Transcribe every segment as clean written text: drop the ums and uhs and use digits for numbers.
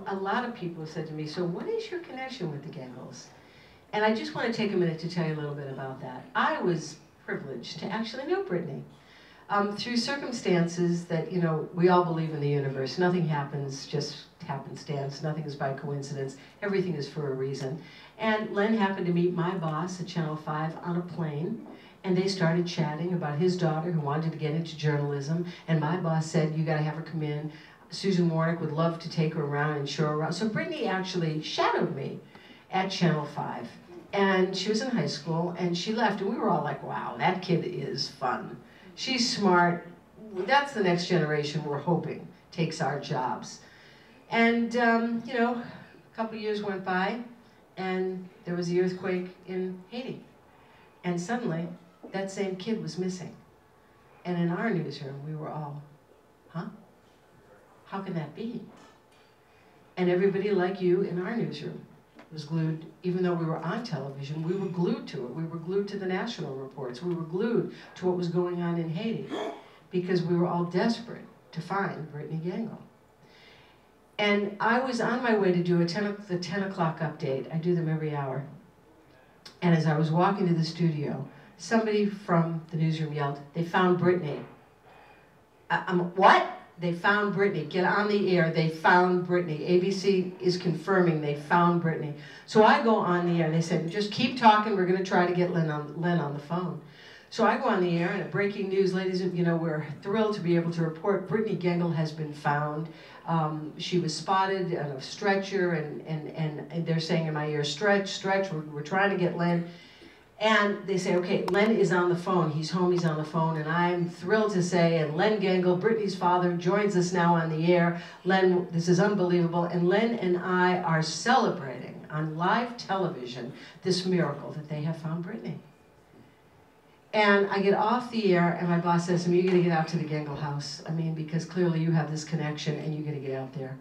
know, a lot of people have said to me, so what is your connection with the Gengels? And I just want to take a minute to tell you a little bit about that. I was privileged to actually know Britney. Through circumstances that, you know, we all believe in the universe. Nothing happens just happenstance. Nothing is by coincidence. Everything is for a reason. And Len happened to meet my boss at Channel 5 on a plane, and they started chatting about his daughter who wanted to get into journalism. And my boss said, you got to have her come in. Susan Warnick would love to take her around and show her around. So Britney actually shadowed me at Channel 5. And she was in high school, and she left, and we were all like, wow, that kid is fun. She's smart. That's the next generation we're hoping takes our jobs. And, you know, a couple of years went by, and there was the earthquake in Haiti. And suddenly, that same kid was missing. And in our newsroom, we were all, huh? How can that be? And everybody like you in our newsroom was glued, even though we were on television, we were glued to it. We were glued to the national reports. We were glued to what was going on in Haiti because we were all desperate to find Britney Gengel. And I was on my way to do the 10 o'clock update. I do them every hour. And as I was walking to the studio, somebody from the newsroom yelled, they found Britney. What? They found Britney. Get on the air. They found Britney. ABC is confirming they found Britney. So I go on the air, and they said, just keep talking. We're going to try to get Len on the phone. So I go on the air, and at breaking news, ladies, you know, we're thrilled to be able to report Britney Gengel has been found. She was spotted on a stretcher, and they're saying in my ear, stretch, we're trying to get Len. And they say, okay, Len is on the phone. He's home, he's on the phone. And I'm thrilled to say, and Len Gengel, Britney's father, joins us now on the air. Len, this is unbelievable. And Len and I are celebrating on live television this miracle that they have found Britney. And I get off the air, and my boss says to me, you got to get out to the Gengel house. I mean, because clearly you have this connection, and you got to get out there.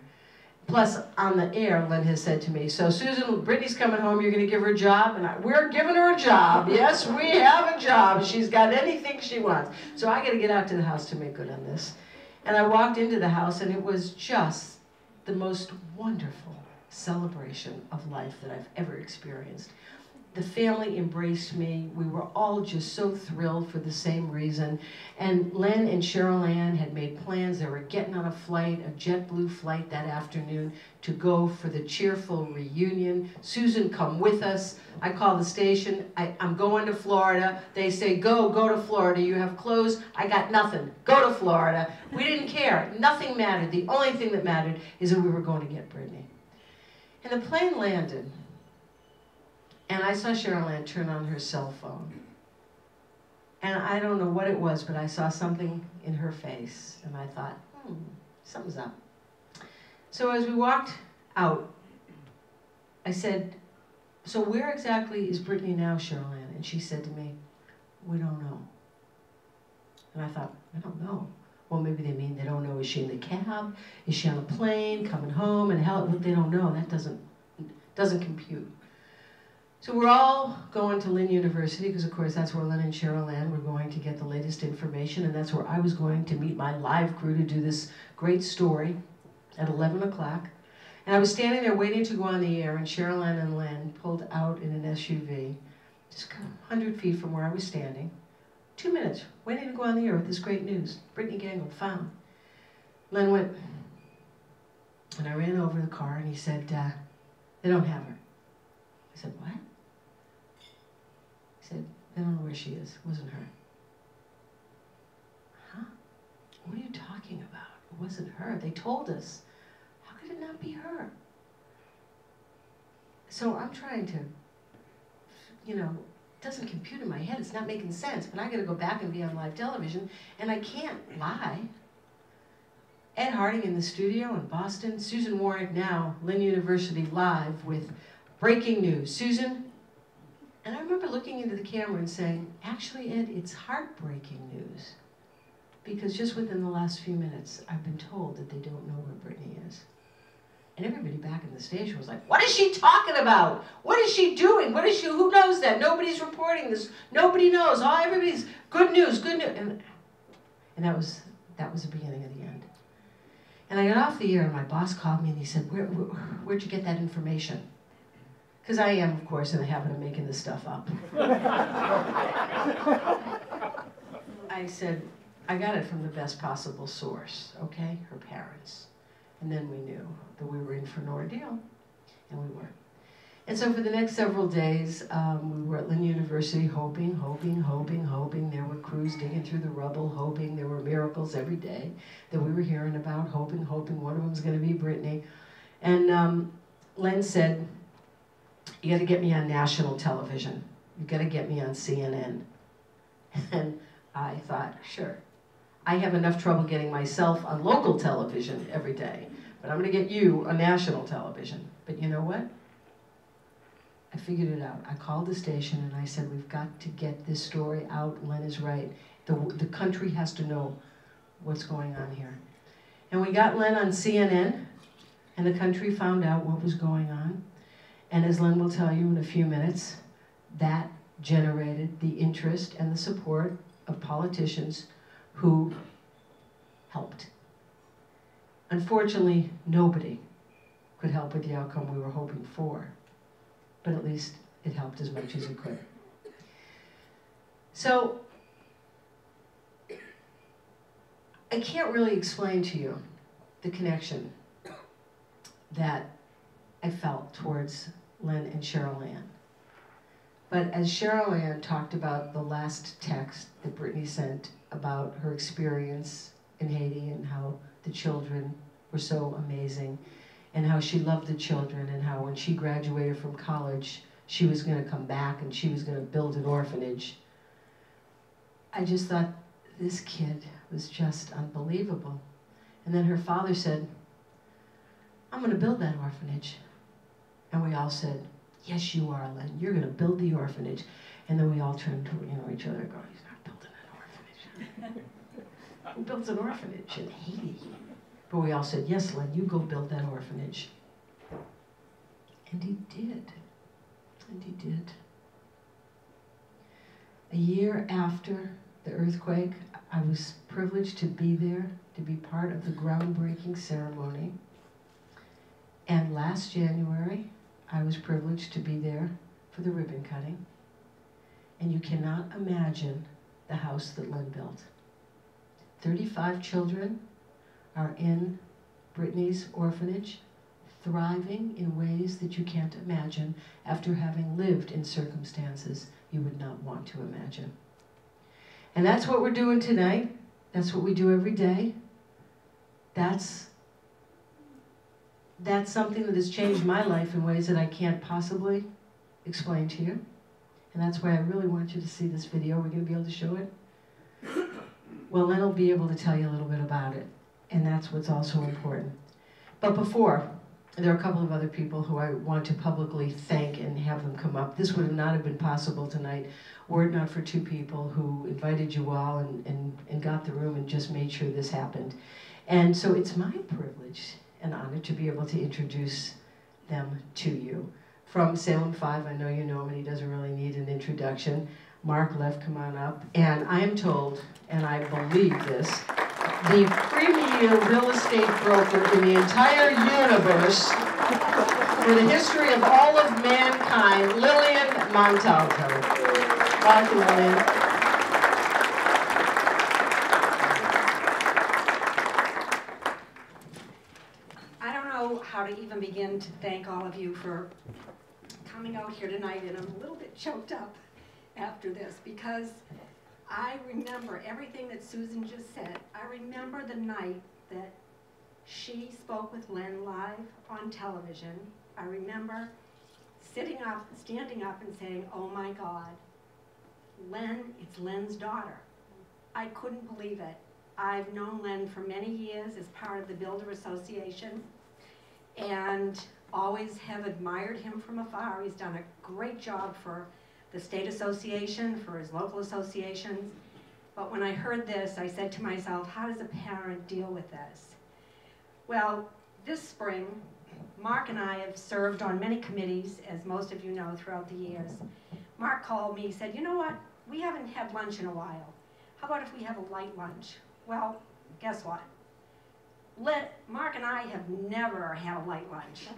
Plus, on the air, Len has said to me, so Susan, Britney's coming home, you're going to give her a job? And we're giving her a job. Yes, we have a job. She's got anything she wants. So I got to get out to the house to make good on this. And I walked into the house, and it was just the most wonderful celebration of life that I've ever experienced. The family embraced me. We were all just so thrilled for the same reason. And Len and Cheryl Ann had made plans. They were getting on a flight, a JetBlue flight that afternoon to go for the cheerful reunion. Susan, come with us. I call the station. I'm going to Florida. They say, go to Florida. You have clothes. I got nothing. Go to Florida. We didn't care. Nothing mattered. The only thing that mattered is that we were going to get Britney. And the plane landed. And I saw Cheryl Ann turn on her cell phone. And I don't know what it was, but I saw something in her face. And I thought, something's up. So as we walked out, I said, so where exactly is Britney now, Cheryl Ann? And she said to me, we don't know. And I thought, I don't know. Well, maybe they mean they don't know. Is she in the cab? Is she on a plane, coming home? And hell, they don't know. That doesn't compute. So we're all going to Lynn University, because of course that's where Len and Cheryl Ann were going to get the latest information, and that's where I was going to meet my live crew to do this great story at 11 o'clock. And I was standing there waiting to go on the air, and Cheryl Ann and Len pulled out in an SUV, just 100 feet from where I was standing. 2 minutes, waiting to go on the air with this great news. Britney Gengel found. Len went, and I ran over to the car, and he said, they don't have her. I said, what? He said, I don't know where she is. It wasn't her. Huh? What are you talking about? It wasn't her. They told us. How could it not be her? So I'm trying to, you know, it doesn't compute in my head. It's not making sense. But I got to go back and be on live television, and I can't lie. Ed Harding in the studio in Boston. Susan Warnick now, Lynn University live with breaking news. Susan? And I remember looking into the camera and saying, actually, Ed, it's heartbreaking news. Because just within the last few minutes, I've been told that they don't know where Britney is. And everybody back in the station was like, what is she talking about? What is she doing? What is she, who knows that? Nobody's reporting this. Nobody knows. Oh, everybody's, good news, good news. And that was the beginning of the end. And I got off the air and my boss called me and he said, where'd you get that information? Because I am, of course, in the habit of making this stuff up. I said, I got it from the best possible source, okay? Her parents. And then we knew that we were in for an ordeal, and we were. And so for the next several days, we were at Lynn University hoping. There were crews digging through the rubble, hoping there were miracles every day that we were hearing about, hoping one of them was going to be Britney. And Len said, you got to get me on national television. You got to get me on CNN. And I thought, sure. I have enough trouble getting myself on local television every day, but I'm going to get you on national television. But you know what? I figured it out. I called the station and I said, we've got to get this story out. Len is right. The country has to know what's going on here. And we got Len on CNN, and the country found out what was going on. And as Len will tell you in a few minutes, that generated the interest and the support of politicians who helped. Unfortunately, nobody could help with the outcome we were hoping for, but at least it helped as much as it could. So, I can't really explain to you the connection that I felt towards Len and Cheryl Ann. But as Cheryl Ann talked about the last text that Britney sent about her experience in Haiti and how the children were so amazing and how she loved the children and how when she graduated from college, she was going to come back and she was going to build an orphanage. I just thought, this kid was just unbelievable. And then her father said, I'm going to build that orphanage. And we all said, yes, you are, Len. You're going to build the orphanage. And then we all turned to each other and go, he's not building an orphanage. Who builds an orphanage in Haiti? But we all said, yes, Len, you go build that orphanage. And he did. And he did. A year after the earthquake, I was privileged to be there, to be part of the groundbreaking ceremony. And last January, I was privileged to be there for the ribbon cutting. And you cannot imagine the house that Len built. 35 children are in Britney's orphanage, thriving in ways that you can't imagine after having lived in circumstances you would not want to imagine. And that's what we're doing tonight. That's what we do every day. That's something that has changed my life in ways that I can't possibly explain to you. And that's why I really want you to see this video. We're going to be able to show it. Well, Len will be able to tell you a little bit about it. And that's what's also important. But before, there are a couple of other people who I want to publicly thank and have them come up. This would not have been possible tonight were it not for two people who invited you all and got the room and just made sure this happened. And so it's my privilege and honor to be able to introduce them to you. From Salem 5, I know you know him and he doesn't really need an introduction. Mark Leff, come on up. And I am told, and I believe this, the premier real estate broker in the entire universe for the history of all of mankind, Lillian Montalto. Welcome, Lillian. I don't know how to even begin to thank all of you for coming out here tonight, and I'm a little bit choked up after this because I remember everything that Susan just said. I remember the night that she spoke with Len live on television. I remember standing up and saying, oh my God, Len, it's Len's daughter. I couldn't believe it. I've known Len for many years as part of the Builder Association and always have admired him from afar. He's done a great job for the state association, for his local associations. But when I heard this, I said to myself, how does a parent deal with this? Well, this spring, Mark and I have served on many committees, as most of you know, throughout the years. Mark called me, he said, you know what, we haven't had lunch in a while. How about if we have a light lunch? Well, guess what? Mark and I have never had a light lunch.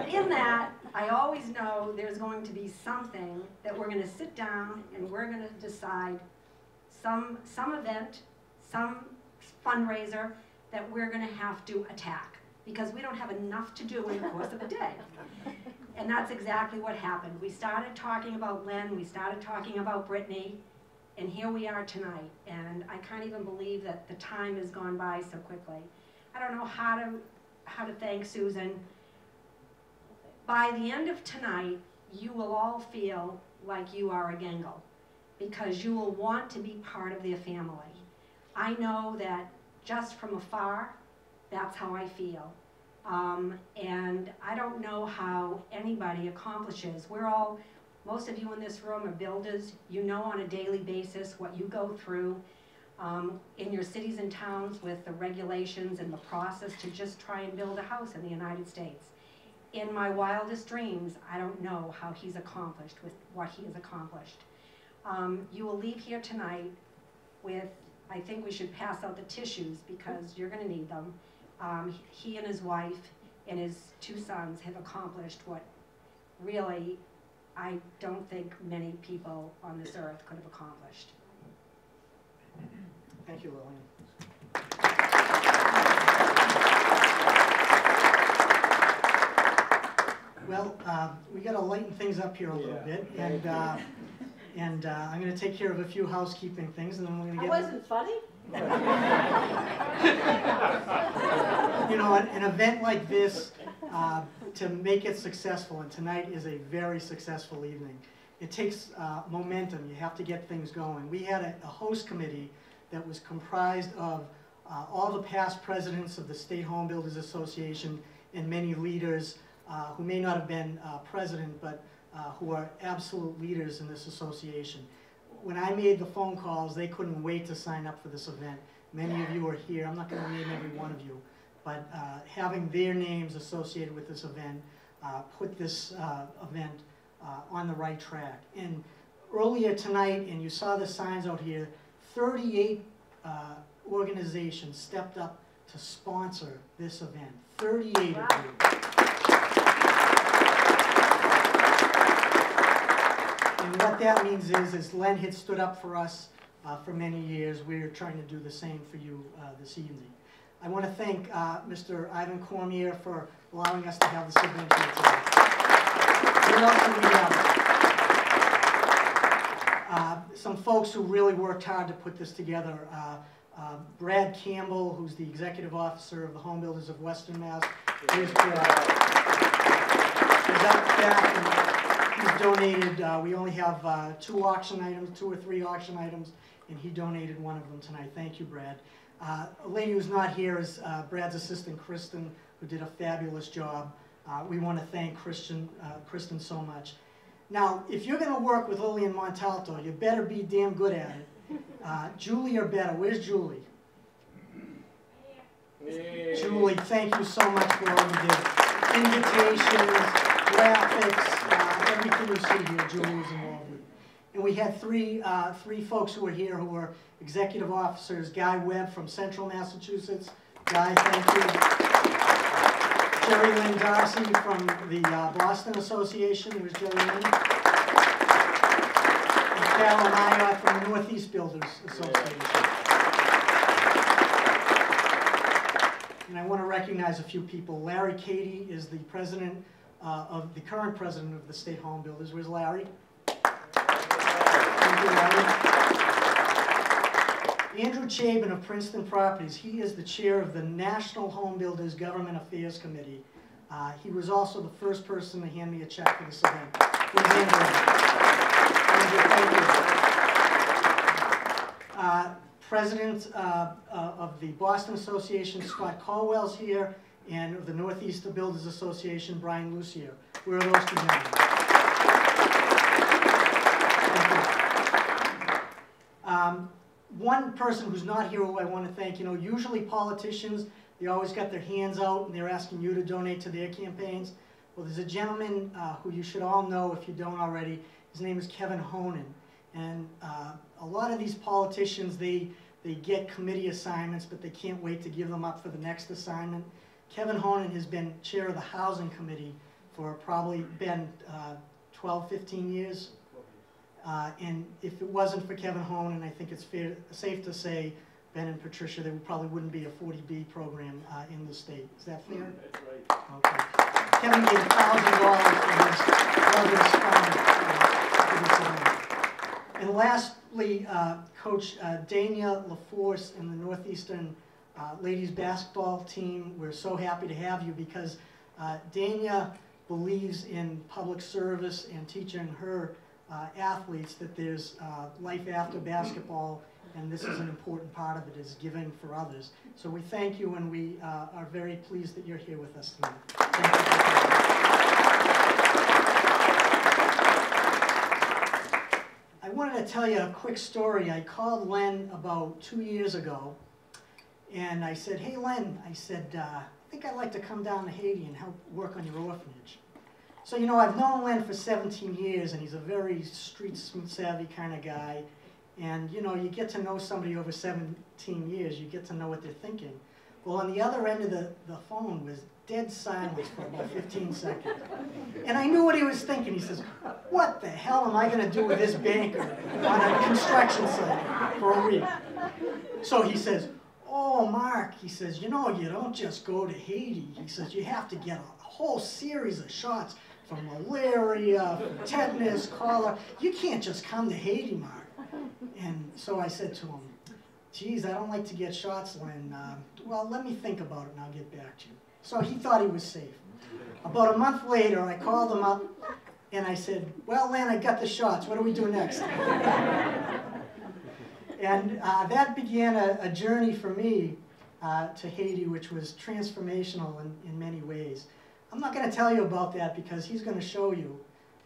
In that, I always know there's going to be something that we're going to sit down and we're going to decide some event, some fundraiser that we're going to have to attack because we don't have enough to do in the course of a day. And that's exactly what happened. We started talking about Lynn, we started talking about Britney, and here we are tonight. And I can't even believe that the time has gone by so quickly. I don't know how to thank Susan. By the end of tonight, you will all feel like you are a Gengel because you will want to be part of their family. I know that just from afar, that's how I feel. And I don't know how anybody accomplishes. Most of you in this room are builders. You know on a daily basis what you go through in your cities and towns with the regulations and the process to just try and build a house in the United States. In my wildest dreams, I don't know how he's accomplished with what he has accomplished. You will leave here tonight with, I think we should pass out the tissues because you're going to need them. He and his wife and his 2 sons have accomplished what really I don't think many people on this earth could have accomplished. Thank you, Lillian. Well, we got to lighten things up here a little bit, and I'm going to take care of a few housekeeping things, and then we're going to get. That wasn't funny? You know, an event like this, to make it successful, and tonight is a very successful evening. It takes momentum. You have to get things going. We had a host committee that was comprised of all the past presidents of the State Home Builders Association and many leaders who may not have been president, but who are absolute leaders in this association. When I made the phone calls, they couldn't wait to sign up for this event. Many of you are here. I'm not going to name every one of you, but having their names associated with this event put this event on the right track. And earlier tonight, and you saw the signs out here, 38 organizations stepped up to sponsor this event. 38 of you. And what that means is Len had stood up for us for many years. We're trying to do the same for you this evening. I want to thank Mr. Ivan Cormier for allowing us to have this event here today. What else do we have? Some folks who really worked hard to put this together. Brad Campbell, who's the Executive Officer of the Home Builders of Western Mass. Here's Brad. He's up back and he's donated, we only have 2 or 3 auction items, and he donated one of them tonight. Thank you, Brad. A lady who's not here is Brad's assistant, Kristen, who did a fabulous job. We want to thank Kristen so much. Now, if you're going to work with Lillian Montalto, you better be damn good at it. Julie or better. Where's Julie? Yeah. Julie, thank you so much for all you did. Invitations, graphics, everything you see here, Julie was involved with. And we had three folks who were here who were executive officers. Guy Webb from Central Massachusetts. Guy, thank you. Jerry Lynn Darcy from the Boston Association. There's Jerry Lynn. And Carol Meyer from the Northeast Builders Association. And I want to recognize a few people. Larry Cady is the president the current president of the State Home Builders. Where's Larry? Thank you, Larry. Andrew Chabin of Princeton Properties. He is the chair of the National Home Builders Government Affairs Committee. He was also the first person to hand me a check for this event. Where's Andrew? Andrew, thank you. President of the Boston Association, Scott Caldwell's here, and of the Northeast Builders Association, Brian Lucier. Where are those 2 gentlemen? Thank you. One person who's not here who I want to thank, you know, usually politicians, they always got their hands out and they're asking you to donate to their campaigns. Well, there's a gentleman who you should all know if you don't already. His name is Kevin Honan. And a lot of these politicians, they They get committee assignments, but they can't wait to give them up for the next assignment. Kevin Honan has been chair of the Housing Committee for probably been 12, 15 years. And if it wasn't for Kevin Honan, I think it's safe to say, Ben and Patricia, there probably wouldn't be a 40B program in the state. Is that fair? That's right. Okay. Kevin gave $1,000 for his brother's. And lastly, Coach Dania LaForce and the Northeastern ladies basketball team, we're so happy to have you because Dania believes in public service and teaching her athletes that there's life after basketball, and this is an important part of it, is giving for others. So we thank you, and we are very pleased that you're here with us tonight. Thank you. I wanted to tell you a quick story. I called Len about 2 years ago, and I said, hey Len, I said, I think I'd like to come down to Haiti and help work on your orphanage. So, you know, I've known Len for 17 years, and he's a very street-savvy kind of guy. And, you know, you get to know somebody over 17 years, you get to know what they're thinking. Well, on the other end of the phone was dead silence for about 15 seconds. And I knew what he was thinking. He says, what the hell am I going to do with this banker on a construction site for a week? So he says, oh, Mark, he says, you know, you don't just go to Haiti. He says, you have to get a whole series of shots from malaria, from tetanus, cholera. You can't just come to Haiti, Mark. And so I said to him, geez, I don't like to get shots, Len. Well, let me think about it and I'll get back to you. So he thought he was safe. About a month later, I called him up and I said, well, Len, I got the shots. What do we do next? And that began a journey for me to Haiti, which was transformational in many ways. I'm not going to tell you about that because he's going to show you.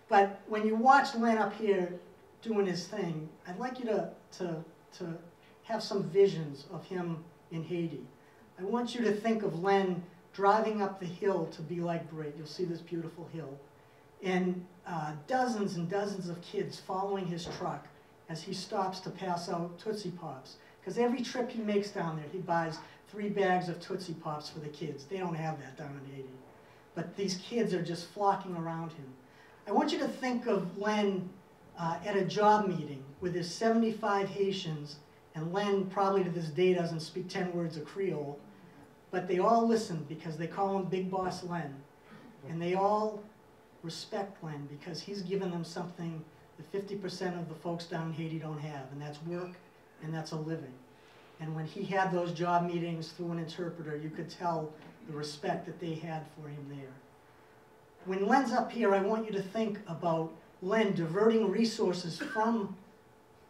But when you watch Len up here doing his thing, I'd like you to have some visions of him in Haiti. I want you to think of Len driving up the hill to be like Brit. You'll see this beautiful hill. And dozens and dozens of kids following his truck as he stops to pass out Tootsie Pops. Because every trip he makes down there, he buys 3 bags of Tootsie Pops for the kids. They don't have that down in Haiti. But these kids are just flocking around him. I want you to think of Len at a job meeting with his 75 Haitians, and Len probably to this day doesn't speak 10 words of Creole, but they all listen because they call him Big Boss Len. And they all respect Len because he's given them something that 50% of the folks down in Haiti don't have, and that's work and that's a living. And when he had those job meetings through an interpreter, you could tell the respect that they had for him there. When Len's up here, I want you to think about Len diverting resources from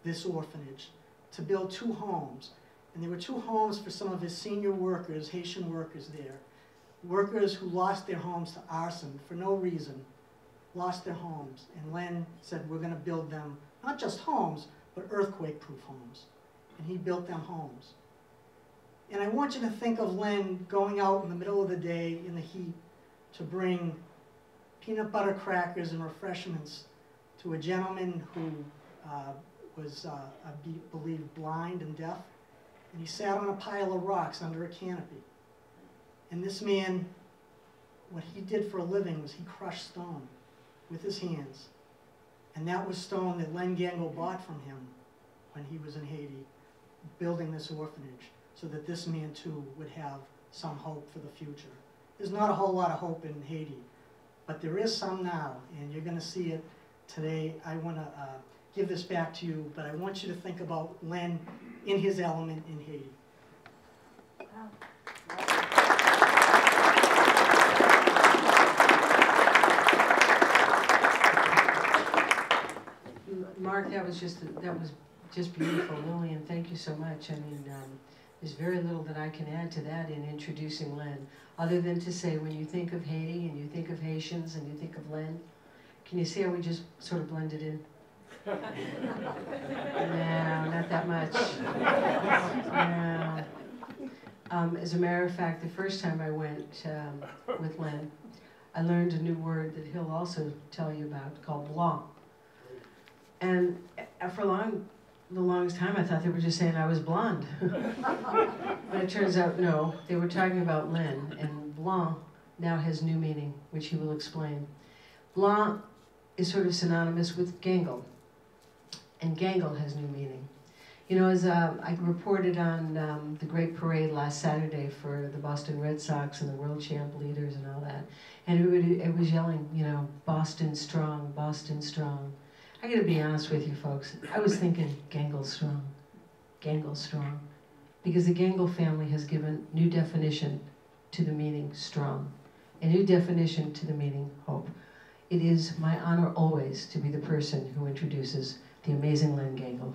this orphanage to build 2 homes. And there were 2 homes for some of his senior workers, Haitian workers there. Workers who lost their homes to arson for no reason, lost their homes. And Len said, we're going to build them, not just homes, but earthquake-proof homes. And he built them homes. And I want you to think of Len going out in the middle of the day in the heat to bring peanut butter crackers and refreshments to a gentleman who was, I believe, blind and deaf. And he sat on a pile of rocks under a canopy. And this man, what he did for a living was he crushed stone with his hands. And that was stone that Len Gengel bought from him when he was in Haiti, building this orphanage, so that this man too would have some hope for the future. There's not a whole lot of hope in Haiti, but there is some now, and you're going to see it today. I want to give this back to you, but I want you to think about Len in his element in Haiti. Mark, that was just beautiful, Lillian. Thank you so much. I mean, there's very little that I can add to that in introducing Len, other than to say when you think of Haiti and you think of Haitians and you think of Len, can you see how we just sort of blended in? No, not that much. No. As a matter of fact, the first time I went with Len, I learned a new word that he'll also tell you about called blanc. And for a long the longest time I thought they were just saying I was blonde. But it turns out, no, they were talking about Lynn, and blanc now has new meaning, which he will explain. Blanc is sort of synonymous with Gengel, and Gengel has new meaning. You know, as I reported on the great parade last Saturday for the Boston Red Sox and the world champ leaders and all that, and it was yelling, you know, Boston strong, Boston strong. I gotta be honest with you folks, I was thinking Gengel strong, Gengel strong, because the Gengel family has given new definition to the meaning strong, a new definition to the meaning hope. It is my honor always to be the person who introduces the amazing Lynn Gengel.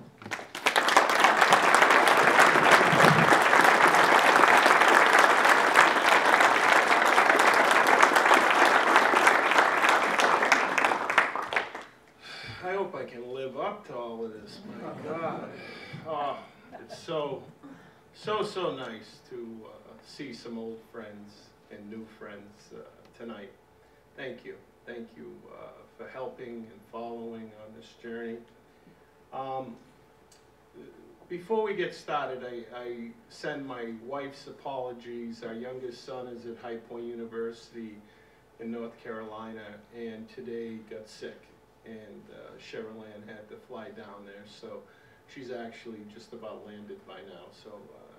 I hope I can live up to all of this. My God. Oh, it's so nice to see some old friends and new friends tonight. Thank you. Thank you for helping and following on this journey. Before we get started, I send my wife's apologies. Our youngest son is at High Point University in North Carolina, and today got sick. And Cheryl Ann had to fly down there, so she's actually just about landed by now. So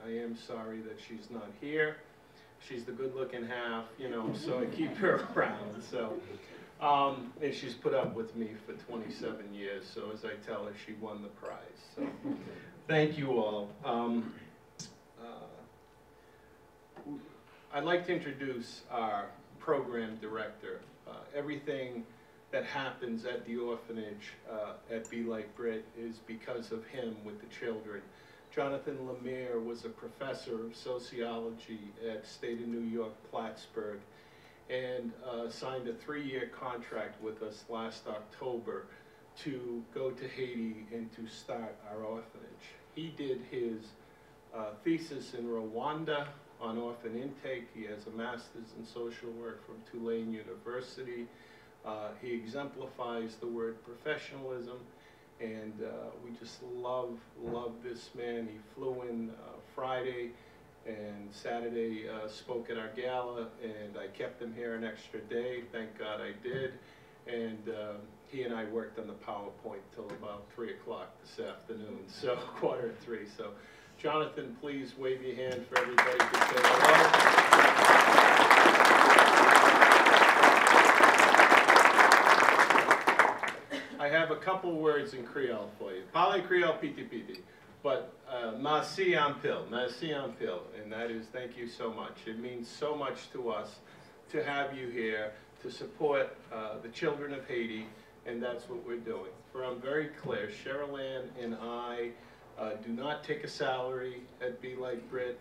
I am sorry that she's not here. She's the good-looking half, you know, so I keep her around. So, and she's put up with me for 27 years. So as I tell her, she won the prize. So thank you all. I'd like to introduce our program director. Everything that happens at the orphanage at Be Like Brit is because of him with the children. Jonathan Lemire was a professor of sociology at State of New York, Plattsburgh, and signed a 3-year contract with us last October to go to Haiti and to start our orphanage. He did his thesis in Rwanda on orphan intake. He has a master's in social work from Tulane University. He exemplifies the word professionalism, and we just love this man. He flew in Friday and Saturday spoke at our gala, and I kept him here an extra day. Thank God I did. And he and I worked on the PowerPoint till about 3 o'clock this afternoon, so 2:45. So Jonathan, please wave your hand for everybody to say hello. I have a couple words in Creole for you. Parle Creole piti piti, but merci en pile, and that is thank you so much. It means so much to us to have you here to support the children of Haiti, and that's what we're doing. For I'm very clear, Cheryl Ann and I do not take a salary at Be Like Brit.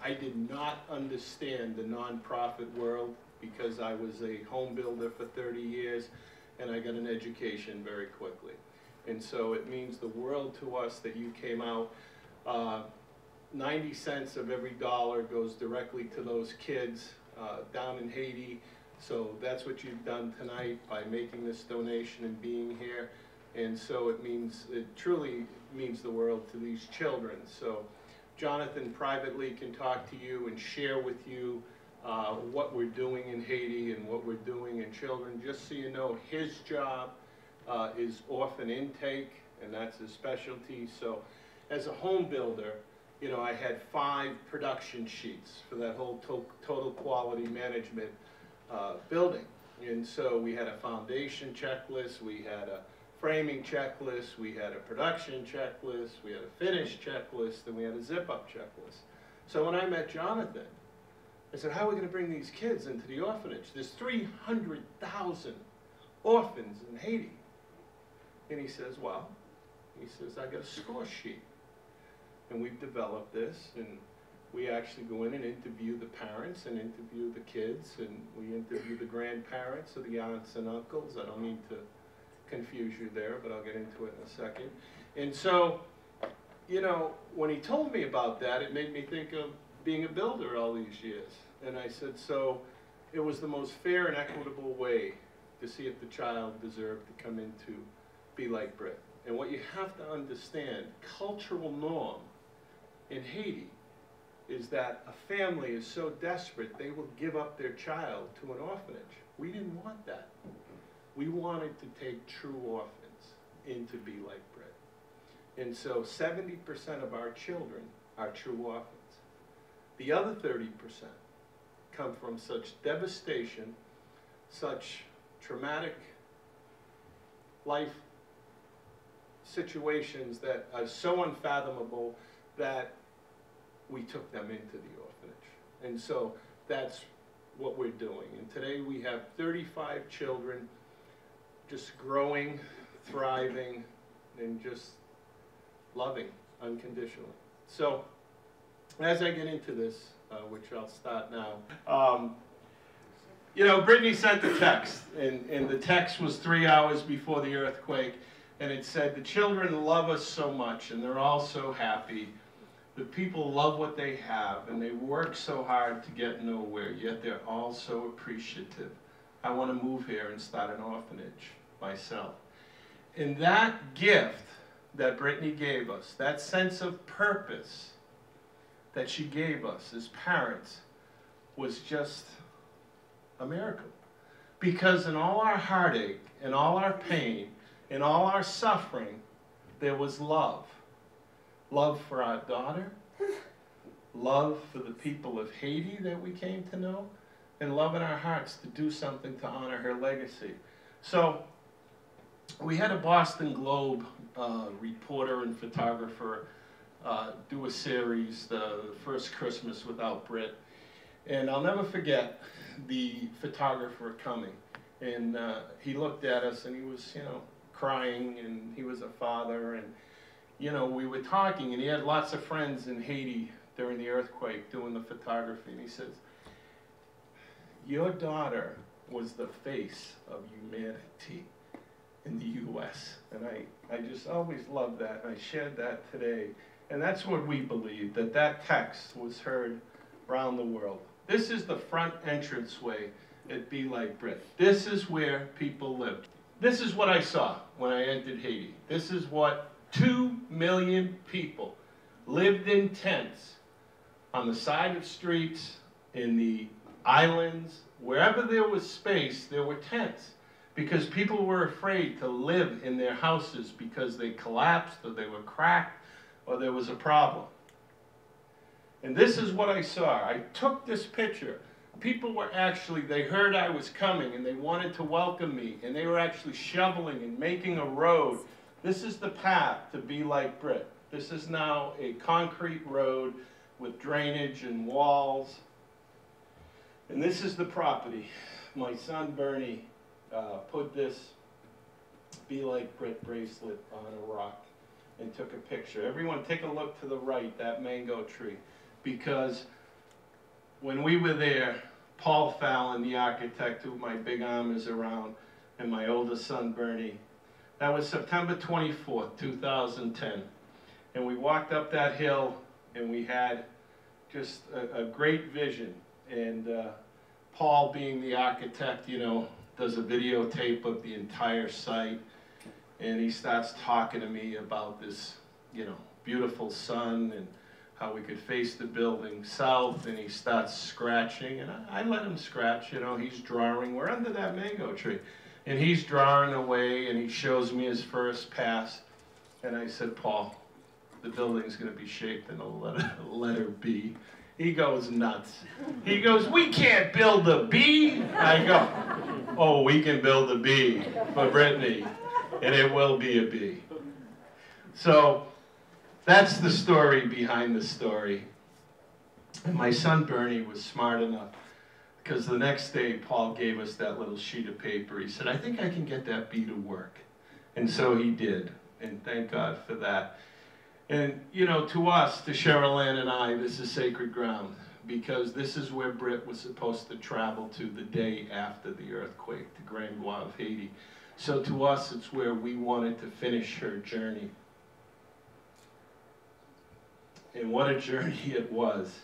I did not understand the nonprofit world because I was a home builder for 30 years. And I got an education very quickly. And so it means the world to us that you came out. 90 cents of every dollar goes directly to those kids down in Haiti. So that's what you've done tonight by making this donation and being here. And so it truly means the world to these children. So Jonathan privately can talk to you and share with you what we're doing in Haiti and what we're doing in children. Just so you know, his job is orphan intake, and that's his specialty. So as a home builder, you know, I had 5 production sheets for that whole total quality management building. And so we had a foundation checklist, we had a framing checklist, we had a production checklist, we had a finish checklist, and we had a zip-up checklist. So when I met Jonathan, I said, how are we going to bring these kids into the orphanage? There's 300,000 orphans in Haiti. And he says, well, I got a score sheet. And we've developed this, and we actually go in and interview the parents and interview the kids, and we interview the grandparents or the aunts and uncles. I don't mean to confuse you there, but I'll get into it in a second. And so, you know, when he told me about that, it made me think of being a builder all these years. And I said, so it was the most fair and equitable way to see if the child deserved to come into Be Like Brit. And what you have to understand, cultural norm in Haiti is that a family is so desperate they will give up their child to an orphanage. We didn't want that. We wanted to take true orphans in to be like Brit. And so 70% of our children are true orphans. The other 30% come from such devastation, such traumatic life situations that are so unfathomable that we took them into the orphanage. And so that's what we're doing. And today we have 35 children just growing, thriving, and just loving unconditionally. So as I get into this, which I'll start now, you know, Britney sent a text, and the text was 3 hours before the earthquake, and it said, "The children love us so much, and they're all so happy. The people love what they have, and they work so hard to get nowhere, yet they're all so appreciative. I want to move here and start an orphanage myself." And that gift that Britney gave us, that sense of purpose that she gave us as parents, was just a miracle. Because in all our heartache, in all our pain, in all our suffering, there was love. Love for our daughter, love for the people of Haiti that we came to know, and love in our hearts to do something to honor her legacy. So we had a Boston Globe reporter and photographer do a series, the First Christmas Without Brit. And I'll never forget the photographer coming. And he looked at us and he was, you know, crying, and he was a father, and you know, we were talking, and he had lots of friends in Haiti during the earthquake doing the photography, and he says, "Your daughter was the face of humanity in the U.S." And I just always loved that, and I shared that today. And that's what we believe, that that text was heard around the world. This is the front entranceway at Be Like Brit. This is where people lived. This is what I saw when I entered Haiti. This is what 2 million people lived in tents on the side of streets, in the islands. Wherever there was space, there were tents, because people were afraid to live in their houses because they collapsed, or they were cracked, or there was a problem. And this is what I saw. I took this picture. People were actually, they heard I was coming, and they wanted to welcome me, and they were actually shoveling and making a road. This is the path to Be Like Brit. This is now a concrete road with drainage and walls. And this is the property. My son Bernie put this Be Like Brit bracelet on a rock and took a picture. Everyone take a look to the right, that mango tree. Because when we were there, Paul Fallon, the architect who my big arm is around, and my oldest son Bernie, that was September 24th, 2010. And we walked up that hill, and we had just a great vision. And Paul, being the architect, you know, does a videotape of the entire site. And he starts talking to me about this, you know, beautiful sun and how we could face the building south. And he starts scratching, and I let him scratch, you know, he's drawing. We're under that mango tree. And he's drawing away, and he shows me his first pass. And I said, "Paul, the building's going to be shaped in a letter B." He goes nuts. He goes, "We can't build a B." I go, "Oh, we can build a B for Britney, and it will be a B." So that's the story behind the story. And my son Bernie was smart enough, because the next day Paul gave us that little sheet of paper. He said, "I think I can get that B to work." And so he did, and thank God for that. And you know, to us, to Cheryl Ann and I, this is sacred ground, because this is where Brit was supposed to travel to the day after the earthquake, to Grand Bois of Haiti. So to us, it's where we wanted to finish her journey. And what a journey it was.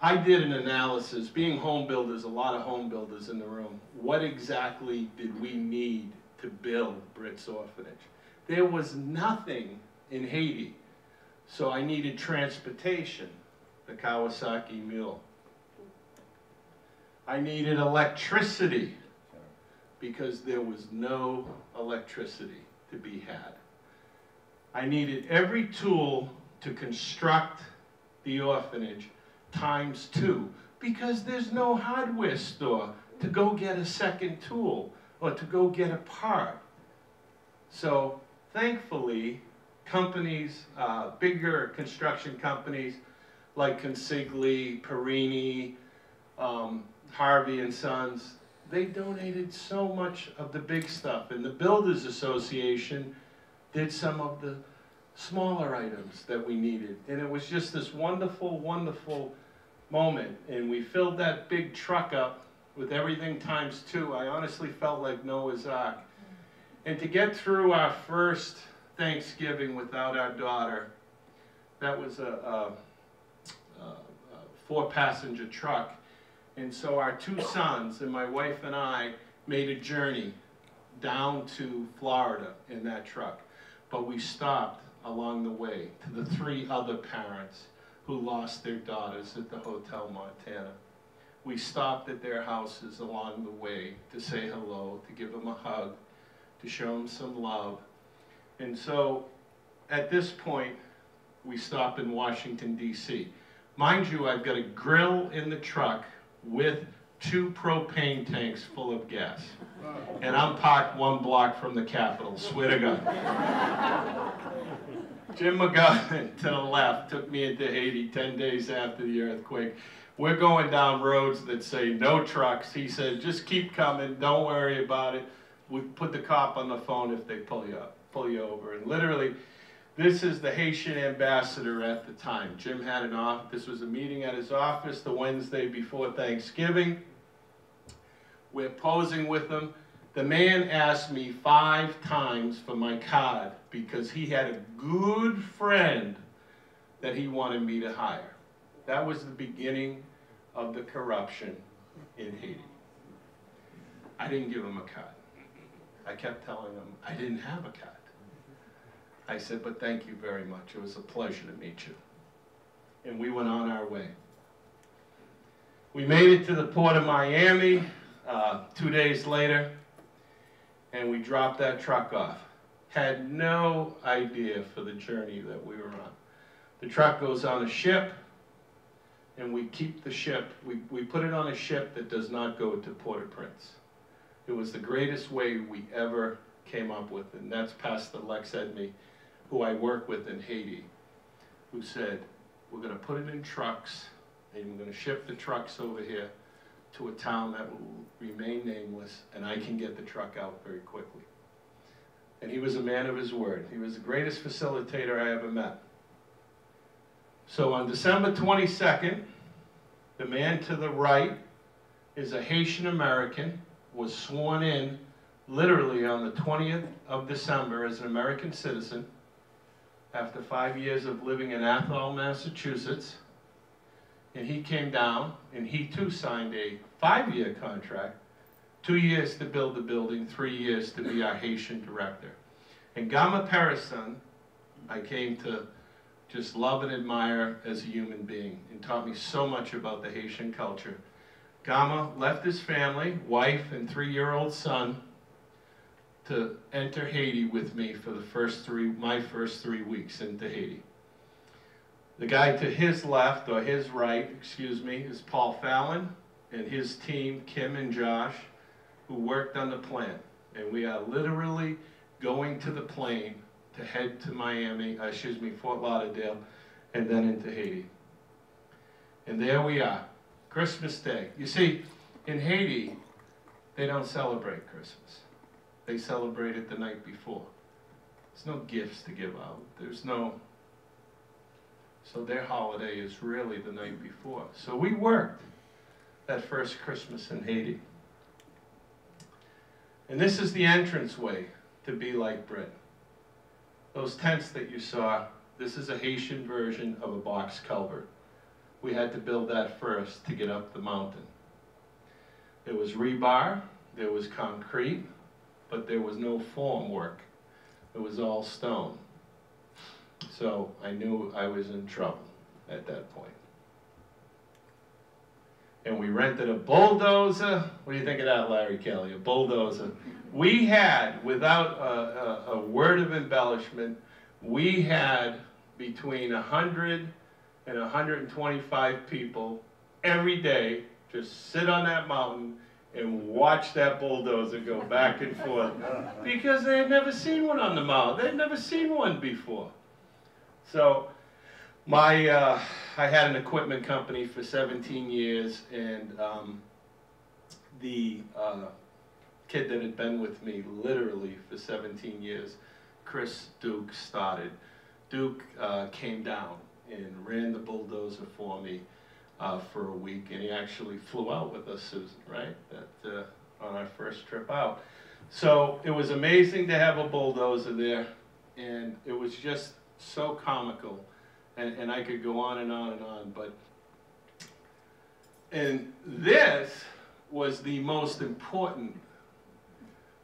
I did an analysis, being home builders, a lot of home builders in the room. What exactly did we need to build Brit's orphanage? There was nothing in Haiti, so I needed transportation, the Kawasaki Mule. I needed electricity, because there was no electricity to be had. I needed every tool to construct the orphanage ×2, because there's no hardware store to go get a second tool or to go get a part. So thankfully, companies, bigger construction companies like Consigli, Perini, Harvey and Sons, they donated so much of the big stuff, and the Builders Association did some of the smaller items that we needed. And it was just this wonderful, wonderful moment. And we filled that big truck up with everything ×2. I honestly felt like Noah's Ark. And to get through our first Thanksgiving without our daughter, that was a 4-passenger truck. And so our 2 sons and my wife and I made a journey down to Florida in that truck. But we stopped along the way to the 3 other parents who lost their daughters at the Hotel Montana. We stopped at their houses along the way to say hello, to give them a hug, to show them some love. And so at this point, we stop in Washington, D.C. Mind you, I've got a grill in the truck with 2 propane tanks full of gas. And I'm parked 1 block from the Capitol, swear to God. Jim McGovern, to the left, took me into Haiti 10 days after the earthquake. We're going down roads that say no trucks. He said, just keep coming, don't worry about it. We put the cop on the phone if they pull you over. And literally, this is the Haitian ambassador at the time. Jim had an office. This was a meeting at his office the Wednesday before Thanksgiving. We're posing with him. The man asked me 5 times for my card because he had a good friend that he wanted me to hire. That was the beginning of the corruption in Haiti. I didn't give him a card. I kept telling him I didn't have a card. I said, but thank you very much. It was a pleasure to meet you. And we went on our way. We made it to the port of Miami 2 days later, and we dropped that truck off. Had no idea for the journey that we were on. The truck goes on a ship, and we keep the ship. We put it on a ship that does not go to Port-au-Prince. It was the greatest way we ever came up with, and that's Pastor Lex Edney, who I work with in Haiti, who said, we're going to put it in trucks, and we're going to ship the trucks over here to a town that will remain nameless, and I can get the truck out very quickly. And he was a man of his word. He was the greatest facilitator I ever met. So on December 22nd, the man to the right is a Haitian American, was sworn in literally on the 20th of December as an American citizen after 5 years of living in Athol, Massachusetts. And he came down, and he too signed a 5-year contract, 2 years to build the building, 3 years to be our Haitian director. And Gama Pereson, I came to just love and admire as a human being, and taught me so much about the Haitian culture. Gama left his family, wife and 3-year-old son, to enter Haiti with me for the my first 3 weeks into Haiti. The guy to his left, or his right, excuse me, is Paul Fallon and his team, Kim and Josh, who worked on the plan. And we are literally going to the plane to head to Fort Lauderdale, and then into Haiti. And there we are, Christmas Day. You see, in Haiti, they don't celebrate Christmas. They celebrate it the night before. There's no gifts to give out. So their holiday is really the night before. So we worked that first Christmas in Haiti. And this is the entranceway to Be Like Brit. Those tents that you saw, this is a Haitian version of a box culvert. We had to build that first to get up the mountain. There was rebar, there was concrete, but there was no form work. It was all stone. So I knew I was in trouble at that point. And we rented a bulldozer. What do you think of that, Larry Kelly? A bulldozer. We had, without a word of embellishment, we had between 100 and 125 people every day just sit on that mountain and watch that bulldozer go back and forth, because they had never seen one on the mountain. They'd never seen one before. So I had an equipment company for 17 years, and the kid that had been with me literally for 17 years, Chris Duke, started. Duke came down and ran the bulldozer for me for a week, and he actually flew out with us, Susan, right? On our first trip out. So it was amazing to have a bulldozer there, and it was just so comical, and I could go on and on and on, and this was the most important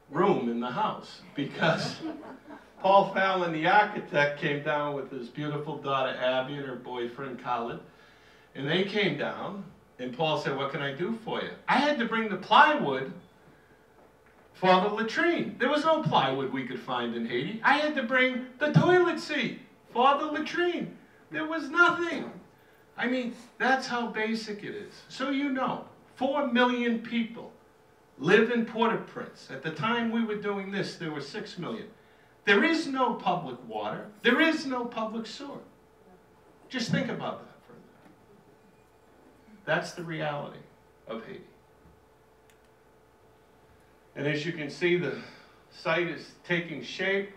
room in the house, because Paul Fallon, the architect, came down with his beautiful daughter Abby and her boyfriend Colin, and they came down, and Paul said, "What can I do for you?" I had to bring the plywood for the latrine. There was no plywood we could find in Haiti. I had to bring the toilet seat for the latrine. There was nothing. I mean, that's how basic it is. So you know, 4 million people live in Port-au-Prince. At the time we were doing this, there were 6 million. There is no public water. There is no public sewer. Just think about that for a minute. That's the reality of Haiti. And as you can see, the site is taking shape.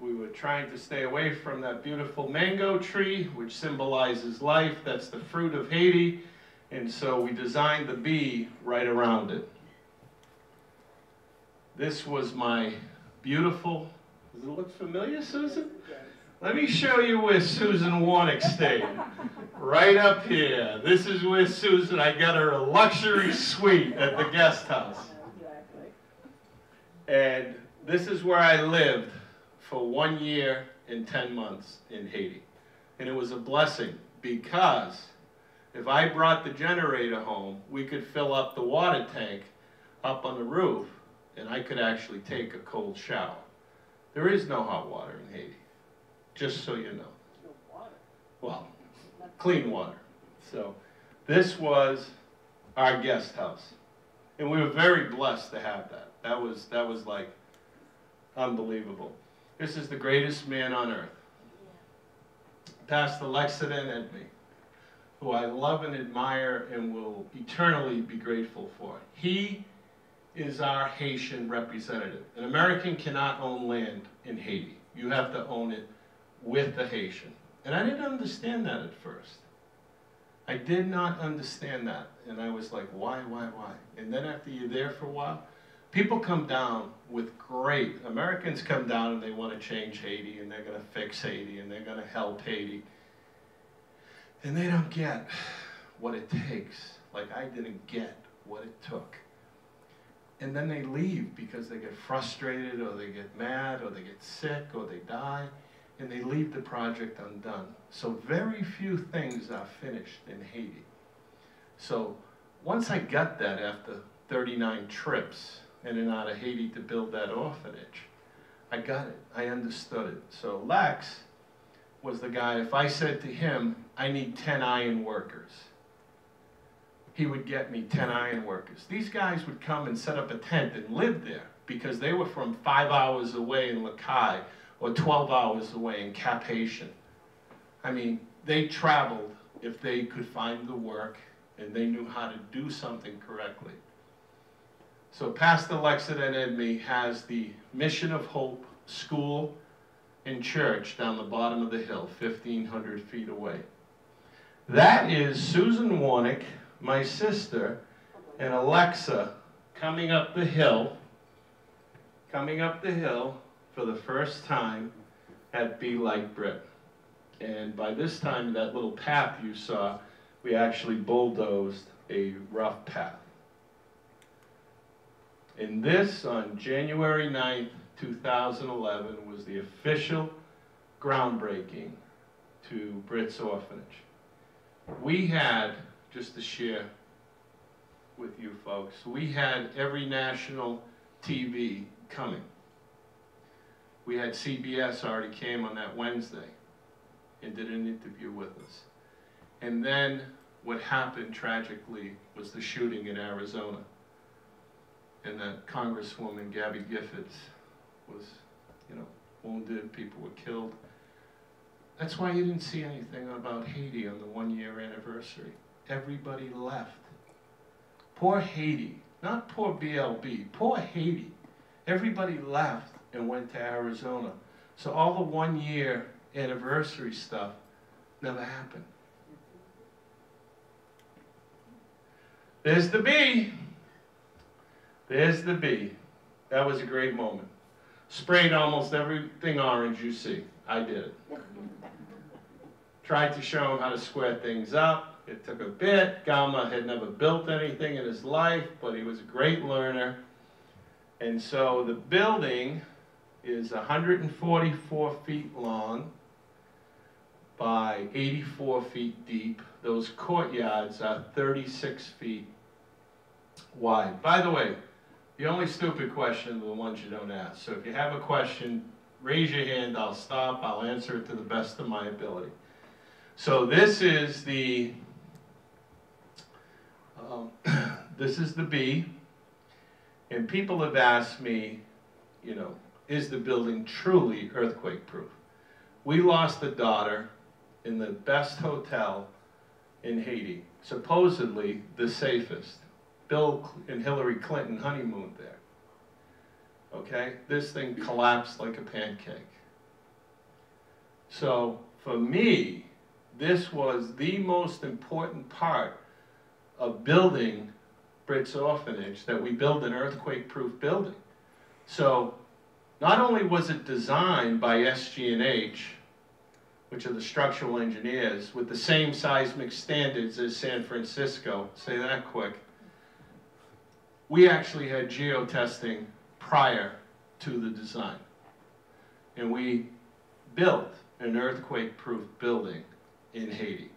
We were trying to stay away from that beautiful mango tree, which symbolizes life. That's the fruit of Haiti. And so we designed the bee right around it. This was my beautiful, does it look familiar, Susan? Let me show you where Susan Warnick stayed. Right up here. This is where Susan, I got her a luxury suite at the guest house. And this is where I lived for 1 year and 10 months in Haiti. And it was a blessing, because if I brought the generator home, we could fill up the water tank up on the roof, and I could actually take a cold shower. There is no hot water in Haiti, just so you know. No water. Well, clean water. So this was our guest house. And we were very blessed to have that. That was like unbelievable. This is the greatest man on earth. Pastor Lexington Edme, who I love and admire and will eternally be grateful for. He is our Haitian representative. An American cannot own land in Haiti. You have to own it with the Haitian. And I didn't understand that at first. I did not understand that. And I was like, why? And then after you're there for a while, people come down with great, Americans come down and they want to change Haiti, and they're going to fix Haiti, and they're going to help Haiti. And they don't get what it takes. Like I didn't get what it took. And then they leave because they get frustrated, or they get mad, or they get sick, or they die, and they leave the project undone. So very few things are finished in Haiti. So once I got that after 39 trips in and out of Haiti to build that orphanage, I got it. I understood it. So Lex was the guy, if I said to him, I need 10 iron workers, he would get me 10 iron workers. These guys would come and set up a tent and live there because they were from 5 hours away in Lacaille or 12 hours away in Cap Haitian. I mean, they traveled if they could find the work and they knew how to do something correctly. So Pastor Lexington Edme has the Mission of Hope School and Church down the bottom of the hill, 1,500 feet away. That is Susan Warnick, my sister, and Alexa coming up the hill for the first time at Be Like Brit. And by this time, that little path you saw, we actually bulldozed a rough path. And this on January 9th, 2011 was the official groundbreaking to Brit's orphanage. We had, just to share with you folks, we had every national TV coming. We had CBS already came on that Wednesday and did an interview with us. And then what happened tragically was the shooting in Arizona. And that Congresswoman, Gabby Giffords, was, wounded, people were killed. That's why you didn't see anything about Haiti on the 1-year anniversary. Everybody left. Poor Haiti, not poor BLB, poor Haiti. Everybody left and went to Arizona. So all the 1-year anniversary stuff never happened. There's the bee. There's the bee. That was a great moment. Sprayed almost everything orange you see. I did it. Tried to show him how to square things up. It took a bit. Galma had never built anything in his life, but he was a great learner. And so the building is 144 feet long by 84 feet deep. Those courtyards are 36 feet wide. By the way, the only stupid question are the ones you don't ask. So if you have a question, raise your hand, I'll stop, I'll answer it to the best of my ability. So this is the B, and people have asked me, is the building truly earthquake proof? We lost a daughter in the best hotel in Haiti, supposedly the safest. Bill and Hillary Clinton honeymooned there. Okay? This thing collapsed like a pancake. So for me, this was the most important part of building Brit's orphanage, that we build an earthquake-proof building. So not only was it designed by SG&H, which are the structural engineers, with the same seismic standards as San Francisco, say that quick, we actually had geotesting prior to the design. And we built an earthquake-proof building in Haiti.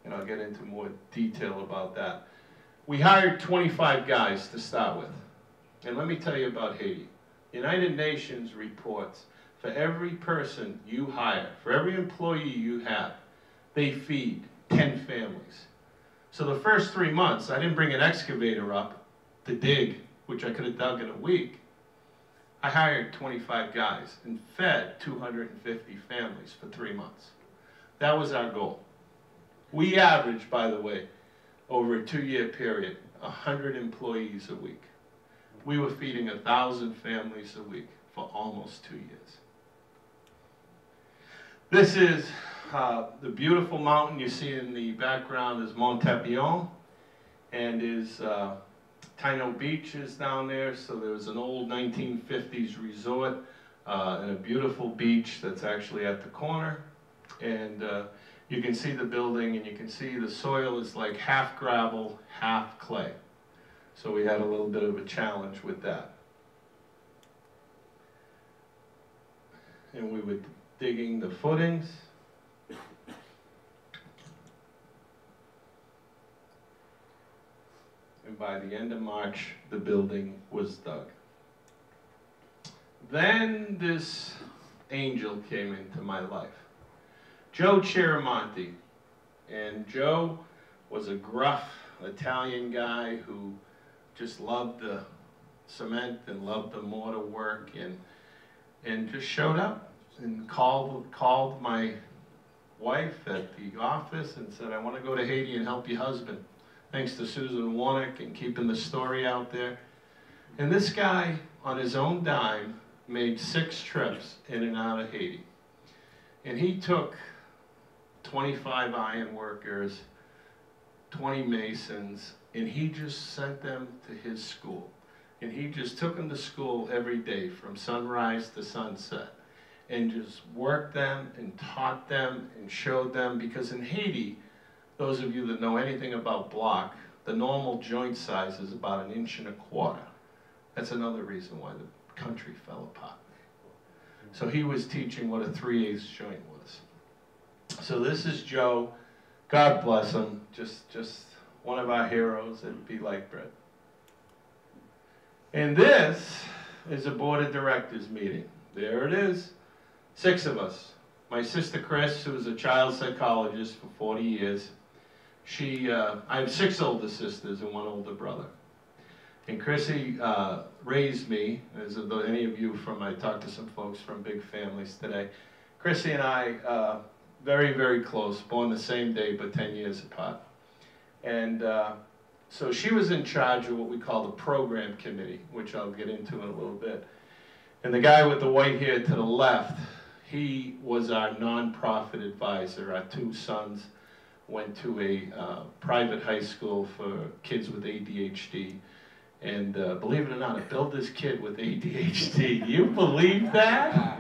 And I'll get into more detail about that. We hired 25 guys to start with. And let me tell you about Haiti. The United Nations reports for every person you hire, for every employee you have, they feed 10 families. So the first 3 months, I didn't bring an excavator up to dig, which I could have dug in a week. I hired 25 guys and fed 250 families for 3 months. That was our goal. We averaged, by the way, over a 2-year period, 100 employees a week. We were feeding 1,000 families a week for almost 2 years. This is the beautiful mountain you see in the background is Mont Tapillon, and is Taino Beach is down there. So there was an old 1950s resort and a beautiful beach that's actually at the corner. And you can see the building, and you can see the soil is like half gravel, half clay. So we had a little bit of a challenge with that. And we were digging the footings. And by the end of March, the building was dug. Then this angel came into my life. Joe Chiramonti. And Joe was a gruff Italian guy who just loved the cement and loved the mortar work, and just showed up and called my wife at the office and said, I want to go to Haiti and help your husband. Thanks to Susan Warnick and keeping the story out there. And this guy, on his own dime, made 6 trips in and out of Haiti. And he took 25 iron workers, 20 masons, and he just sent them to his school. And he just took them to school every day from sunrise to sunset, and just worked them and taught them and showed them, because in Haiti, those of you that know anything about block, the normal joint size is about 1.25 inches. That's another reason why the country fell apart. So he was teaching what a 3/8 joint was. So this is Joe, God bless him, just one of our heroes at Be Like Brit. And this is a board of directors meeting. There it is, 6 of us. My sister Chris, who was a child psychologist for 40 years. I have 6 older sisters and 1 older brother. And Chrissy raised me, as any of you I talked to some folks from big families today. Chrissy and I, very, very close, born the same day but 10 years apart. And so she was in charge of what we call the program committee, which I'll get into in a little bit. And the guy with the white hair to the left, he was our nonprofit advisor. Our 2 sons went to a private high school for kids with ADHD. And believe it or not, a builder's kid with ADHD. Do you believe that?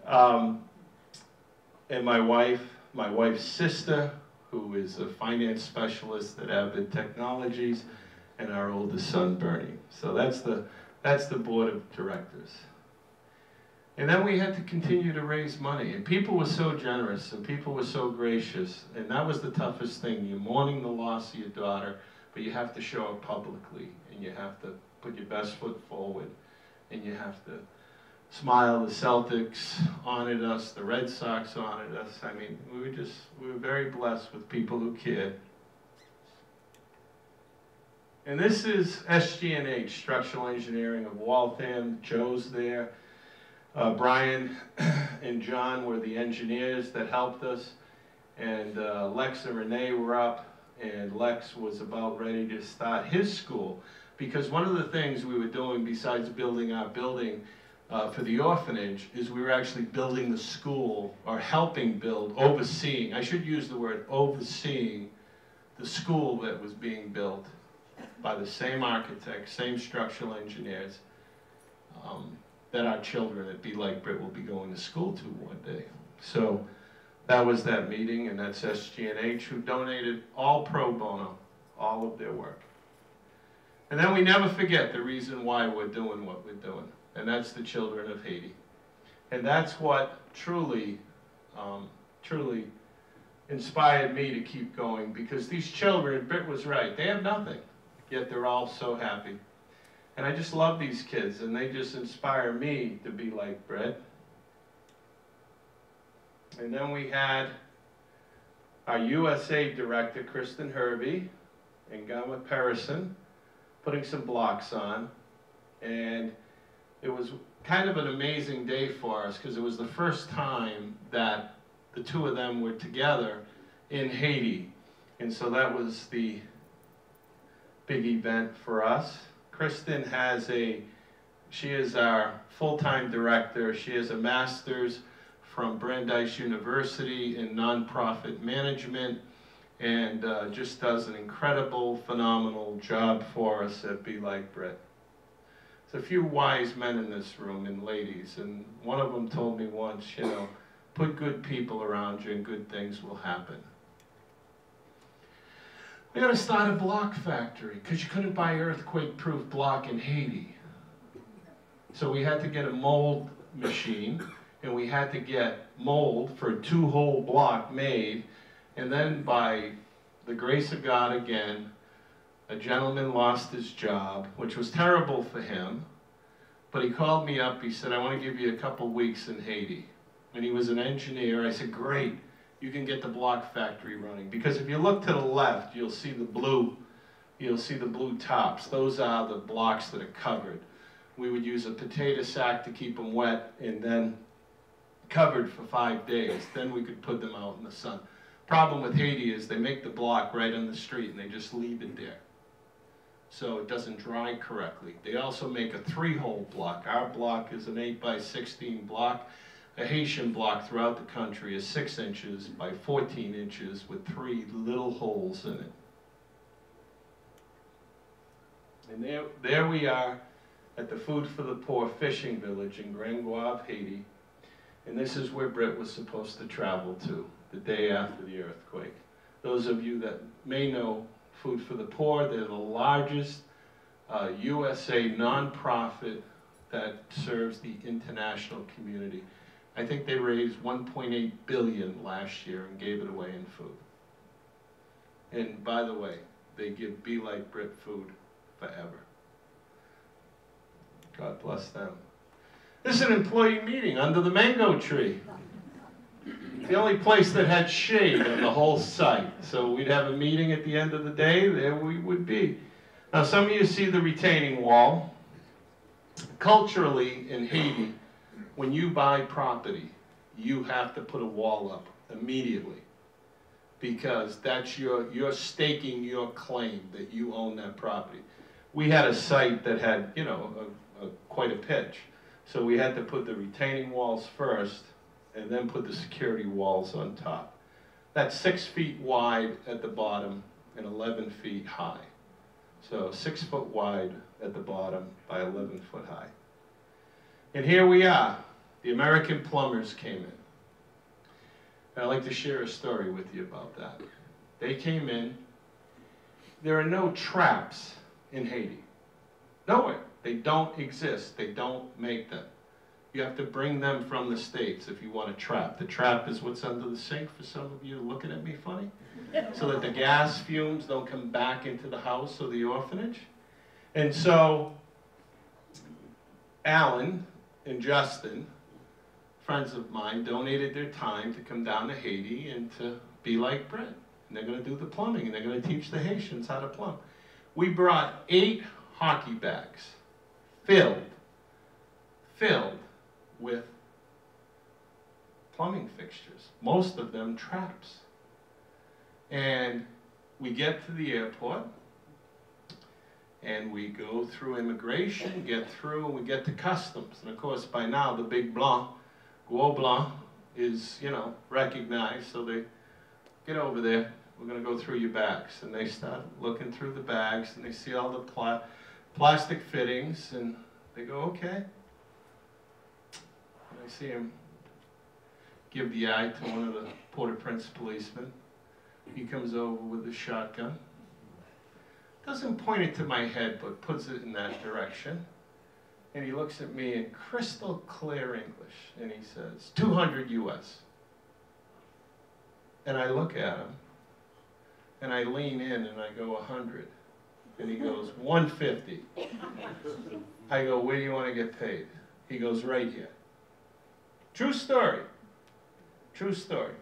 And my wife's sister, who is a finance specialist at Avid Technologies, and our oldest son, Bernie. So that's the board of directors. And then we had to continue to raise money. And people were so generous, and people were so gracious. And that was the toughest thing. You're mourning the loss of your daughter, but you have to show up publicly, and you have to put your best foot forward, and you have to smile. The Celtics honored us, the Red Sox honored us. I mean, we were very blessed with people who cared. And this is SG&H, Structural Engineering of Waltham. Joe's there. Brian and John were the engineers that helped us. And Lex and Renee were up. And Lex was about ready to start his school, because one of the things we were doing besides building our building for the orphanage is we were actually building the school, or helping build, overseeing, I should use the word overseeing, the school that was being built by the same architects, same structural engineers that our children at Be Like Brit will be going to school to one day. So that was that meeting, and that's SG&H, who donated all pro bono, all of their work. And then we never forget the reason why we're doing what we're doing, and that's the children of Haiti. And that's what truly, truly inspired me to keep going, because these children, Brit was right, they have nothing, yet they're all so happy. And I just love these kids, and they just inspire me to be like Brit. And then we had our USA director, Kristen Hervey, and Gama Perrison, putting some blocks on. And it was kind of an amazing day for us, because it was the first time that the 2 of them were together in Haiti. And so that was the big event for us. Kristen she is our full-time director. She has a master's from Brandeis University in nonprofit management, and just does an incredible, phenomenal job for us at Be Like Brit. There's a few wise men in this room, and ladies, and one of them told me once, put good people around you and good things will happen. We had to start a block factory, because you couldn't buy earthquake-proof block in Haiti. So we had to get a mold machine, and we had to get mold for a 2-hole block made. And then by the grace of God again, a gentleman lost his job, which was terrible for him. But he called me up, he said, I want to give you a couple weeks in Haiti. And he was an engineer. I said, great, you can get the block factory running. Because if you look to the left, you'll see the blue tops. Those are the blocks that are covered. We would use a potato sack to keep them wet, and then covered for 5 days. Then we could put them out in the sun. Problem with Haiti is they make the block right on the street, and they just leave it there. So it doesn't dry correctly. They also make a 3-hole block. Our block is an 8x16 block. A Haitian block throughout the country is 6 inches by 14 inches with 3 little holes in it. And there we are at the Food for the Poor fishing village in Grand Guave, Haiti. And this is where Brit was supposed to travel to the day after the earthquake. Those of you that may know Food for the Poor, they're the largest USA nonprofit that serves the international community. I think they raised $1.8 billion last year and gave it away in food. And by the way, they give Be Like Brit food forever. God bless them. This is an employee meeting under the mango tree. The only place that had shade on the whole site. So we'd have a meeting at the end of the day, there we would be. Now some of you see the retaining wall. Culturally in Haiti, when you buy property, you have to put a wall up immediately, because that's you're staking your claim that you own that property. We had a site that had, you know, quite a pitch, so we had to put the retaining walls first and then put the security walls on top. That's 6 feet wide at the bottom and 11 feet high. So 6 foot wide at the bottom by 11 foot high. And here we are. The American plumbers came in. And I'd like to share a story with you about that. They came in. There are no traps in Haiti. Nowhere. They don't exist. They don't make them. You have to bring them from the States if you want a trap. The trap is what's under the sink, for some of you looking at me funny, so that the gas fumes don't come back into the house or the orphanage. And so Alan and Justin, friends of mine, donated their time to come down to Haiti and to be like Brit. And they're going to do the plumbing, and they're going to teach the Haitians how to plumb. We brought 8 hockey bags filled with plumbing fixtures, most of them traps. And we get to the airport, and we go through immigration, get through, and we get to customs. And of course, by now, the big blanc, Gros Blanc, is, you know, recognized, so they get over there. We're going to go through your bags. And they start looking through the bags, and they see all the plastic fittings, and they go, okay. And I see him give the eye to one of the Port-au-Prince policemen. He comes over with a shotgun. Doesn't point it to my head, but puts it in that direction. And he looks at me in crystal clear English, and he says, 200 US. And I look at him, and I lean in, and I go 100. And he goes, 150. I go, where do you want to get paid? He goes, right here. True story. True story.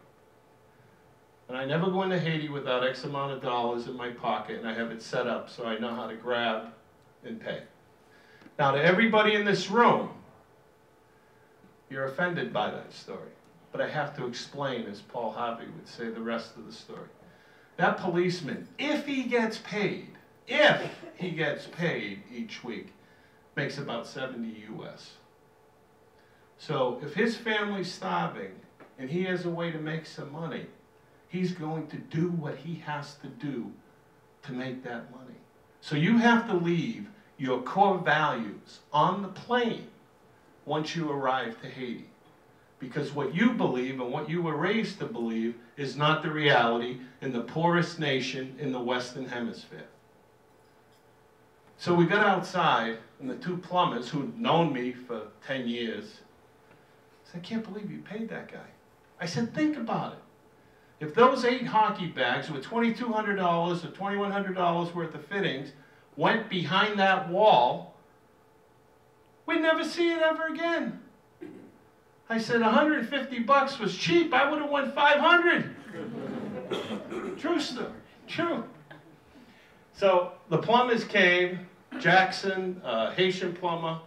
And I never go into Haiti without X amount of dollars in my pocket, and I have it set up so I know how to grab and pay. Now, to everybody in this room, you're offended by that story. But I have to explain, as Paul Harvey would say, the rest of the story. That policeman, if he gets paid each week, makes about 70 US. So if his family's starving and he has a way to make some money, he's going to do what he has to do to make that money. So you have to leave your core values on the plane once you arrive to Haiti. Because what you believe and what you were raised to believe is not the reality in the poorest nation in the Western Hemisphere. So we got outside, and the 2 plumbers who'd known me for 10 years said, I can't believe you paid that guy. I said, think about it. If those 8 hockey bags with $2,200 or $2,100 worth of fittings went behind that wall, we'd never see it ever again. I said, 150 bucks was cheap. I would have won 500. True story. True. So the plumbers came, Jackson, Haitian plumber,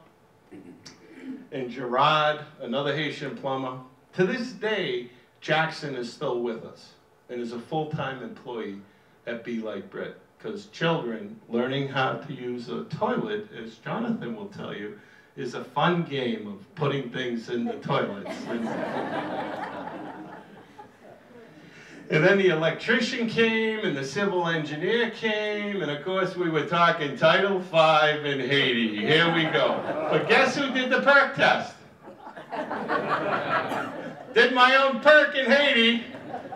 and Gerard, another Haitian plumber. To this day, Jackson is still with us and is a full-time employee at Be Like Brit. Because children learning how to use a toilet, as Jonathan will tell you, is a fun game of putting things in the toilets. And then the electrician came, and the civil engineer came, and of course we were talking Title V in Haiti. Here we go. But guess who did the perk test? Did my own perk in Haiti.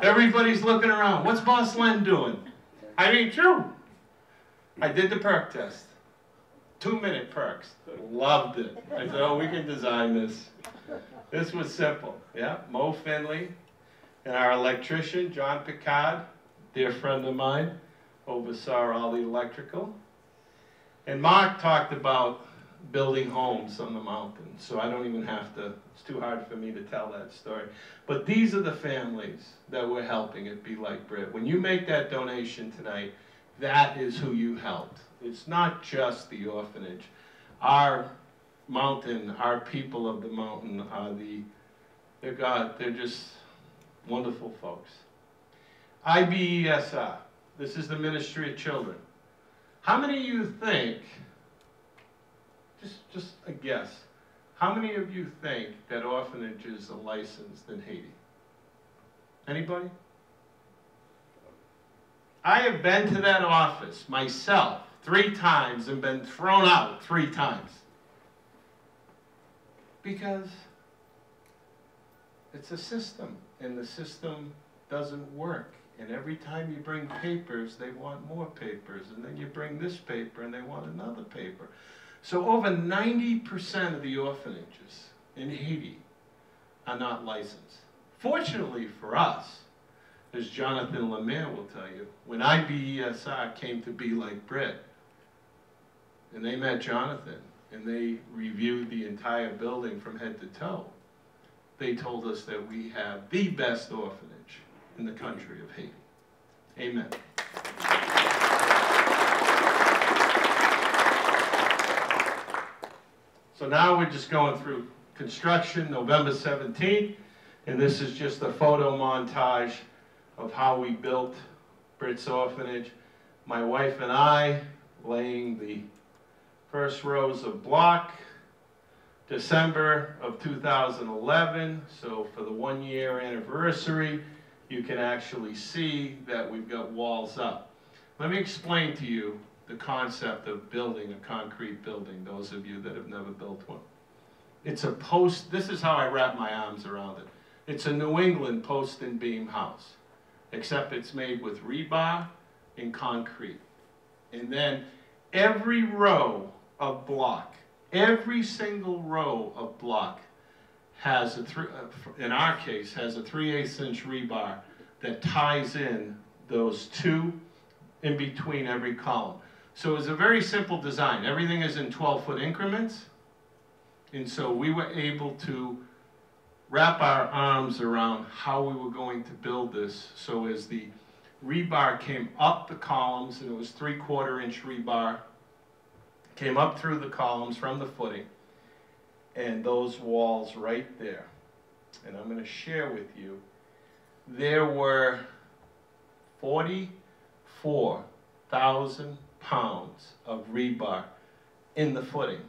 Everybody's looking around. What's Boss Len doing? I mean, true. I did the perk test. 2-minute perks. Loved it. I said, oh, we can design this. This was simple. Yeah, Mo Finley and our electrician, John Picard, dear friend of mine, oversaw all the electrical. And Mark talked about building homes on the mountain, so I don't even have to, it's too hard for me to tell that story. But these are the families that we're helping at Be Like Brit. When you make that donation tonight, that is who you helped. It's not just the orphanage. Our mountain, our people of the mountain are they're just wonderful folks. IBESR, this is the Ministry of Children. How many of you think, just a guess, how many of you think that orphanages are licensed in Haiti? Anybody? I have been to that office myself 3 times and been thrown out 3 times. Because it's a system, and the system doesn't work. And every time you bring papers, they want more papers. And then you bring this paper, and they want another paper. So over 90% of the orphanages in Haiti are not licensed. Fortunately for us, as Jonathan Lemaire will tell you, when IBESR came to Be Like Brit, and they met Jonathan, and they reviewed the entire building from head to toe, they told us that we have the best orphanage in the country of Haiti. Amen. So now we're just going through construction, November 17th, and this is just a photo montage of how we built Brit's orphanage. My wife and I laying the first rows of block, December of 2011, so for the 1-year anniversary, you can actually see that we've got walls up. Let me explain to you the concept of building a concrete building, those of you that have never built one. It's a post, this is how I wrap my arms around it. It's a New England post and beam house, except it's made with rebar and concrete. And then every row of block, every single row of block has in our case, has a 3/8 inch rebar that ties in those 2 in between every column. So it's a very simple design. Everything is in 12-foot increments. And so we were able to wrap our arms around how we were going to build this. So as the rebar came up the columns, and it was 3/4 inch rebar, came up through the columns from the footing, and those walls right there. And I'm going to share with you, there were 44,000 pounds of rebar in the footing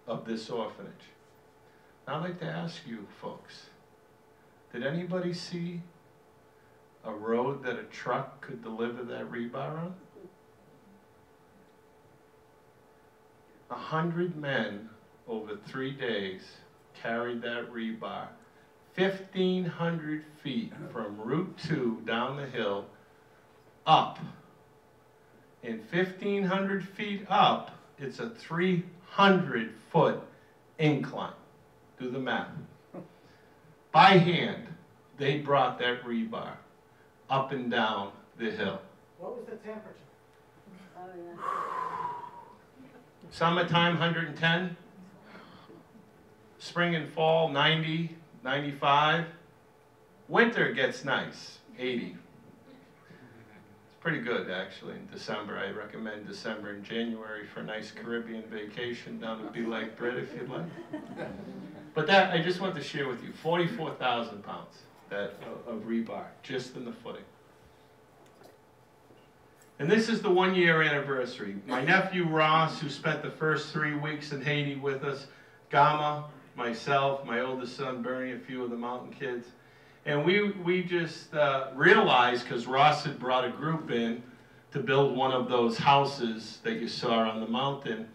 of this orphanage. Now I'd like to ask you folks, did anybody see a road that a truck could deliver that rebar on? 100 men over 3 days carried that rebar 1,500 feet from Route 2 down the hill up. And 1,500 feet up, it's a 300-foot incline. Do the math. By hand, they brought that rebar up and down the hill. What was the temperature? Oh, yeah. Summertime, 110. Spring and fall, 90, 95. Winter gets nice, 80. It's pretty good, actually, in December. I recommend December and January for a nice Caribbean vacation down to Be Like Brit if you'd like. But that, I just want to share with you, 44,000 pounds of rebar, just in the footing. And this is the 1-year anniversary. My nephew Ross, who spent the first 3 weeks in Haiti with us, Gama, myself, my oldest son Bernie, a few of the mountain kids. And we just realized, because Ross had brought a group in to build one of those houses that you saw on the mountain.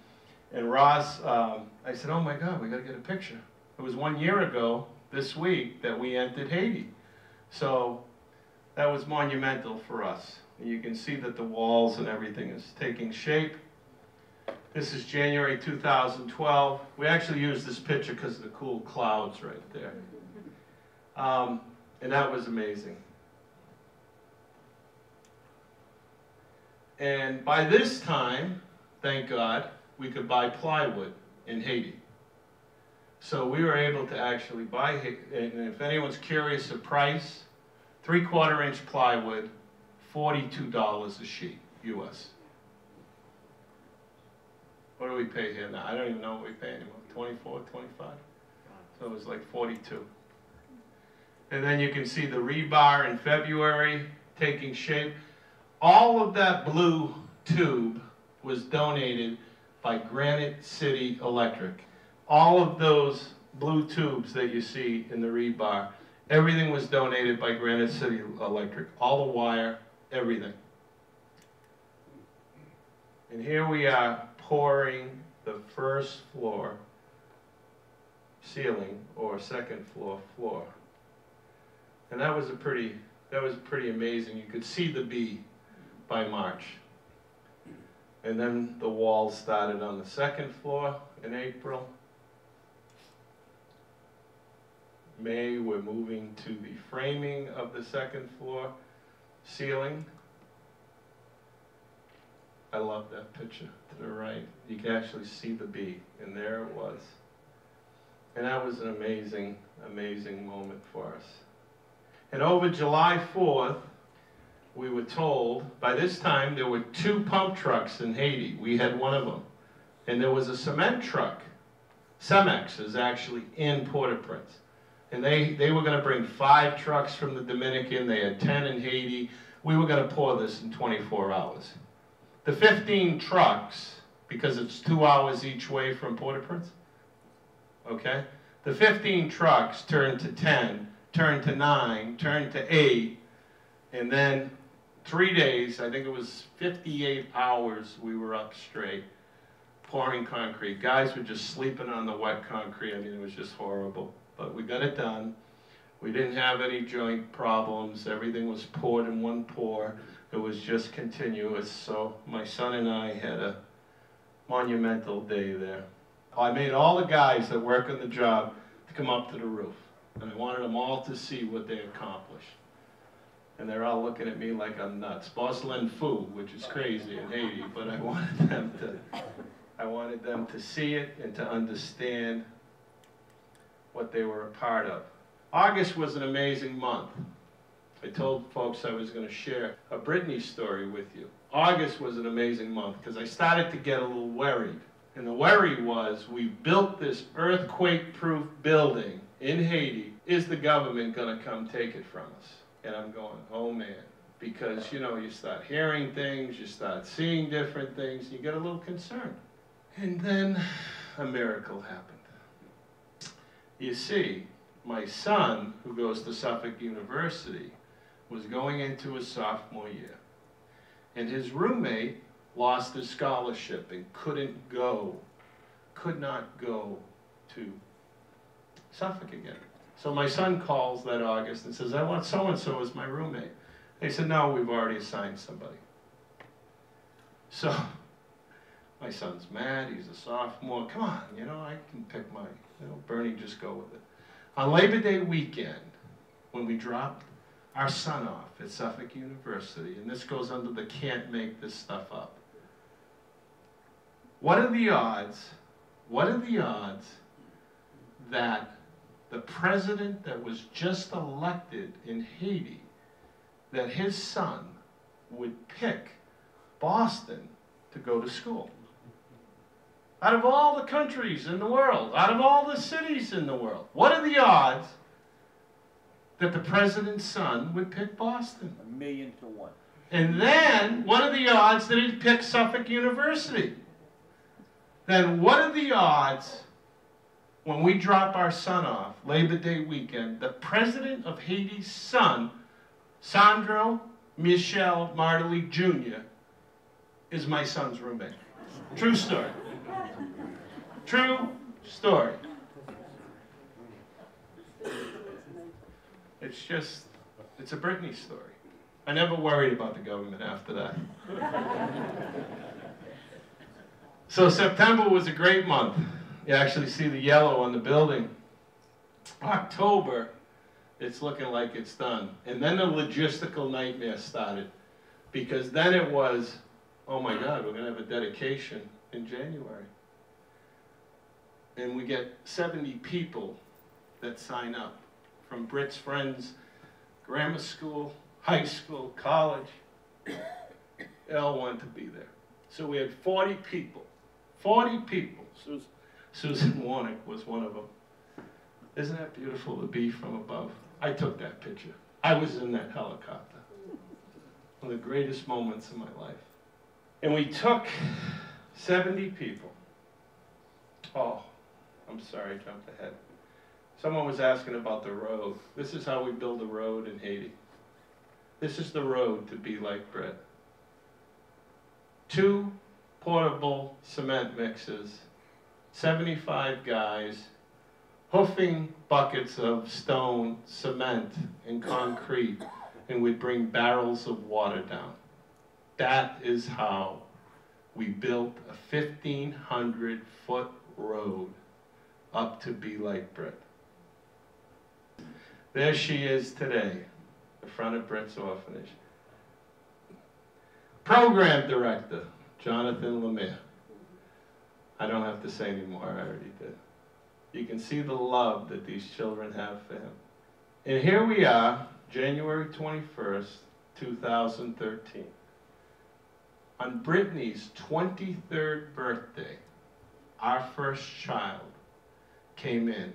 And Ross, I said, oh my God, we got to get a picture. It was 1 year ago, this week, that we entered Haiti. So that was monumental for us. And you can see that the walls and everything is taking shape. This is January 2012. We actually used this picture because of the cool clouds right there. And that was amazing. And by this time, thank God, we could buy plywood in Haiti. So we were able to actually buy, and if anyone's curious of price, 3/4 inch plywood, $42 a sheet, US. What do we pay here now? I don't even know what we pay anymore, 24, 25? So it was like 42. And then you can see the rebar in February taking shape. All of that blue tube was donated by Granite City Electric. All of those blue tubes that you see in the rebar, everything was donated by Granite City Electric. All the wire, everything. And here we are pouring the first floor ceiling or second floor floor. And that was pretty amazing. You could see the B by March. And then the walls started on the second floor in April. May, we're moving to the framing of the second floor ceiling. I love that picture to the right. You can actually see the B, and there it was. And that was an amazing, amazing moment for us. And over July 4th, we were told, by this time there were 2 pump trucks in Haiti. We had one of them. And there was a cement truck. Cemex is actually in Port-au-Prince. And they were going to bring 5 trucks from the Dominican. They had 10 in Haiti. We were going to pour this in 24 hours. The 15 trucks, because it's 2 hours each way from Port-au-Prince, okay? The 15 trucks turned to 10, turned to 9, turned to 8, and then 3 days, I think it was 58 hours, we were up straight, pouring concrete. Guys were just sleeping on the wet concrete. I mean, it was just horrible. But we got it done. We didn't have any joint problems. Everything was poured in one pour. It was just continuous. So my son and I had a monumental day there. I made all the guys that work on the job to come up to the roof. And I wanted them all to see what they accomplished. And they're all looking at me like I'm nuts. Boslin Foo, which is crazy in Haiti, but I wanted them to see it and to understand what they were a part of. August was an amazing month. I told folks I was going to share a Britney story with you. August was an amazing month because I started to get a little worried. And the worry was, we built this earthquake-proof building in Haiti. Is the government going to come take it from us? And I'm going, oh man. Because, you know, you start hearing things, you start seeing different things, you get a little concerned. And then a miracle happened. You see, my son, who goes to Suffolk University, was going into his sophomore year. And his roommate lost his scholarship and could not go to Suffolk again. So my son calls that August and says, I want so-and-so as my roommate. They said, no, we've already assigned somebody. So my son's mad, he's a sophomore. Come on, you know, I can pick my, you know, Bernie, just go with it. On Labor Day weekend, when we dropped our son off at Suffolk University, and this goes under the can't make this stuff up. What are the odds that the president that was just elected in Haiti, that his son would pick Boston to go to school? Out of all the countries in the world, out of all the cities in the world, what are the odds that the president's son would pick Boston? 1,000,000 to 1. And then, what are the odds that he'd pick Suffolk University? Then what are the odds when we drop our son off, Labor Day weekend, the president of Haiti's son, Sandro Michel Martelly Jr., is my son's roommate? True story. True story. It's a Britney story. I never worried about the government after that. So September was a great month. You actually see the yellow on the building. October, it's looking like it's done. And then the logistical nightmare started, because then it was, oh my God, we're going to have a dedication in January. And we get 70 people that sign up from Brit's friends, grammar school, high school, college. They all wanted to be there. So we had 40 people. 40 people. Susan Warnick was one of them. Isn't that beautiful to be from above? I took that picture. I was in that helicopter. One of the greatest moments of my life. And we took 70 people. Oh, I'm sorry, I jumped ahead. Someone was asking about the road. This is how we build a road in Haiti. This is the road to be like Brit. 2 portable cement mixers, 75 guys, hoofing buckets of stone, cement, and concrete, and we'd bring barrels of water down. That is how we built a 1,500-foot road up to be like Brit. There she is today, in front of Brit's orphanage. Program director, Jonathan Lemire. I don't have to say anymore, I already did. You can see the love that these children have for him. And here we are, January 21st, 2013. On Britney's 23rd birthday, our first child came in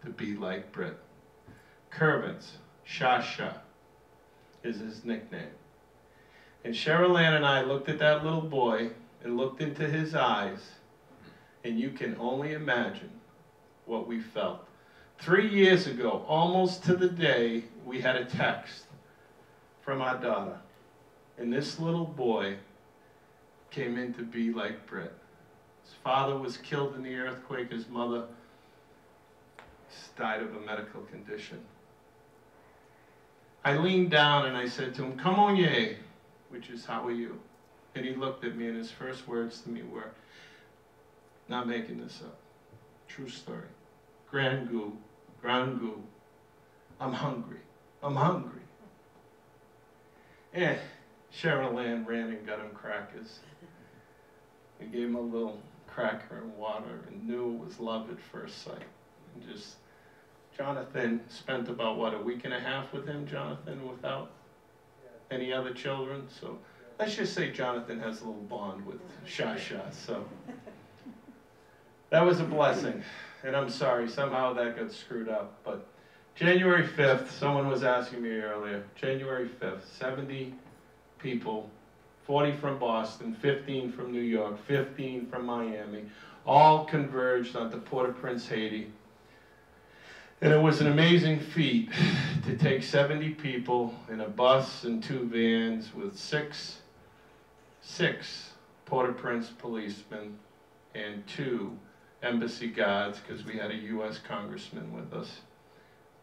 to be like Brit. Kervins, Shasha, is his nickname. And Cheryl Ann and I looked at that little boy and looked into his eyes, and you can only imagine what we felt. 3 years ago, almost to the day, we had a text from our daughter. And this little boy came in to be like Brit. His father was killed in the earthquake. His mother died of a medical condition. I leaned down and I said to him, "Come on, ye," which is, "How are you?" And he looked at me and his first words to me were, not making this up, true story, Grand goo, I'm hungry, I'm hungry. And Cheryl Ann ran and got him crackers. We gave him a little cracker and water and knew it was love at first sight. And just, Jonathan spent about, what, a week and a half with him, Jonathan, without any other children. So let's just say Jonathan has a little bond with Shasha. So that was a blessing. And I'm sorry, somehow that got screwed up. But January 5th, someone was asking me earlier, January 5th, 70 people, 40 from Boston, 15 from New York, 15 from Miami, all converged onto Port-au-Prince, Haiti. And it was an amazing feat to take 70 people in a bus and 2 vans with six Port-au-Prince policemen and 2 embassy guards, because we had a U.S. congressman with us,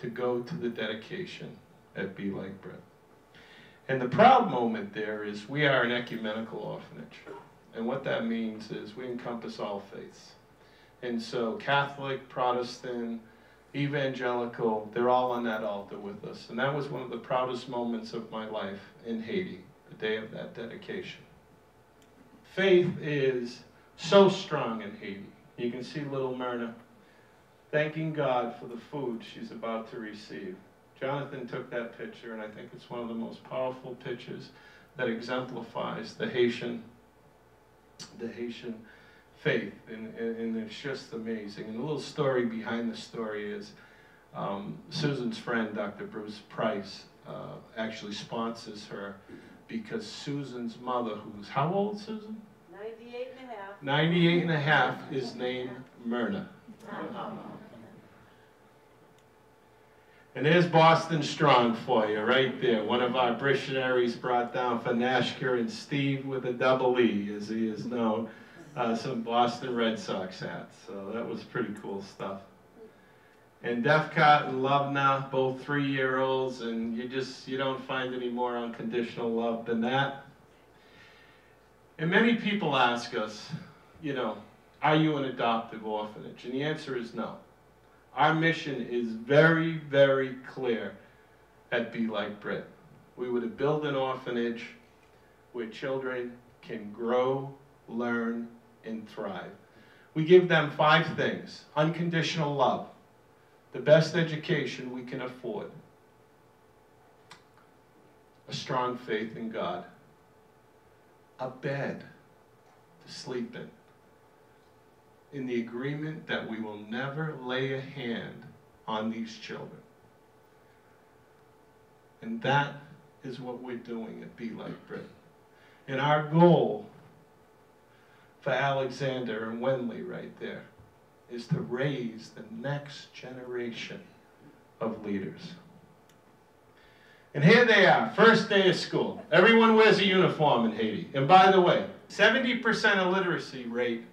to go to the dedication at Be Like Brit. And the proud moment there is we are an ecumenical orphanage. And what that means is we encompass all faiths. And so Catholic, Protestant, evangelical, they're all on that altar with us. And that was one of the proudest moments of my life in Haiti, the day of that dedication. Faith is so strong in Haiti. You can see little Myrna thanking God for the food she's about to receive. Jonathan took that picture, and I think it's one of the most powerful pictures that exemplifies the Haitian faith, and it's just amazing. And the little story behind the story is Susan's friend, Dr. Bruce Price, actually sponsors her because Susan's mother, who's how old, Susan? 98 and a half. 98 and a half is named Myrna. And there's Boston Strong for you, right there. One of our missionaries brought down for Nashker, and Steve with a double E, as he is known, some Boston Red Sox hats. So that was pretty cool stuff. And Defcott and Lovna, both 3-year-olds, and you don't find any more unconditional love than that. And many people ask us, you know, are you an adoptive orphanage? And the answer is no. Our mission is very, very clear at Be Like Brit. We were to build an orphanage where children can grow, learn, and thrive. We give them 5 things: unconditional love, the best education we can afford, a strong faith in God, a bed to sleep in the agreement that we will never lay a hand on these children. And that is what we're doing at Be Like Brit. And our goal for Alexander and Wenley right there is to raise the next generation of leaders. And here they are, first day of school. Everyone wears a uniform in Haiti. And by the way, 70% illiteracy rate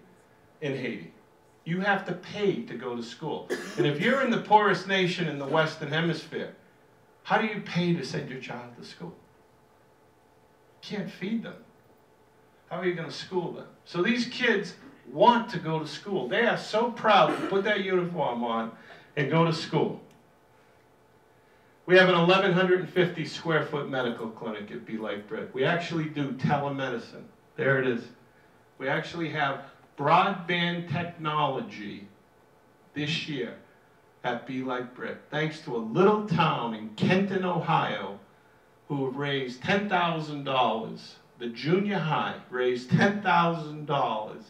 in Haiti. You have to pay to go to school. And if you're in the poorest nation in the Western Hemisphere, how do you pay to send your child to school? You can't feed them. How are you going to school them? So these kids want to go to school. They are so proud to put that uniform on and go to school. We have an 1,150 square foot medical clinic at Be Like Brit. We actually do telemedicine. There it is. We actually have broadband technology this year at Be Like Brit, thanks to a little town in Kenton, Ohio, who have raised $10,000. The junior high raised $10,000,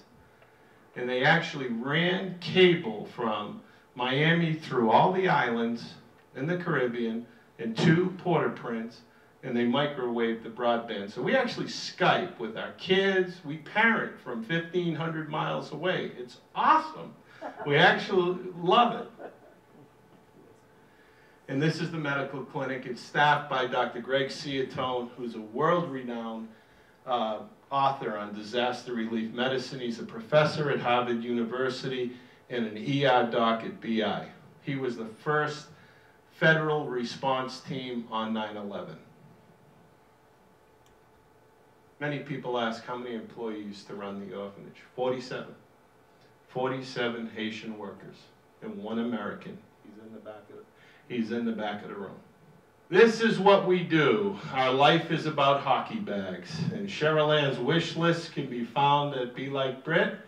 and they actually ran cable from Miami through all the islands in the Caribbean and 2 Port-au-Prince, and they microwaved the broadband. So we actually Skype with our kids. We parent from 1,500 miles away. It's awesome. We actually love it. And this is the medical clinic. It's staffed by Dr. Greg Ciatone, who's a world-renowned author on disaster relief medicine. He's a professor at Harvard University and an ER doc at BI. He was the first federal response team on 9/11. Many people ask how many employees to run the orphanage. 47. 47 Haitian workers and 1 American. He's in the back of the room. This is what we do. Our life is about hockey bags. And Cheryl Ann's wish list can be found at Be Like Brit.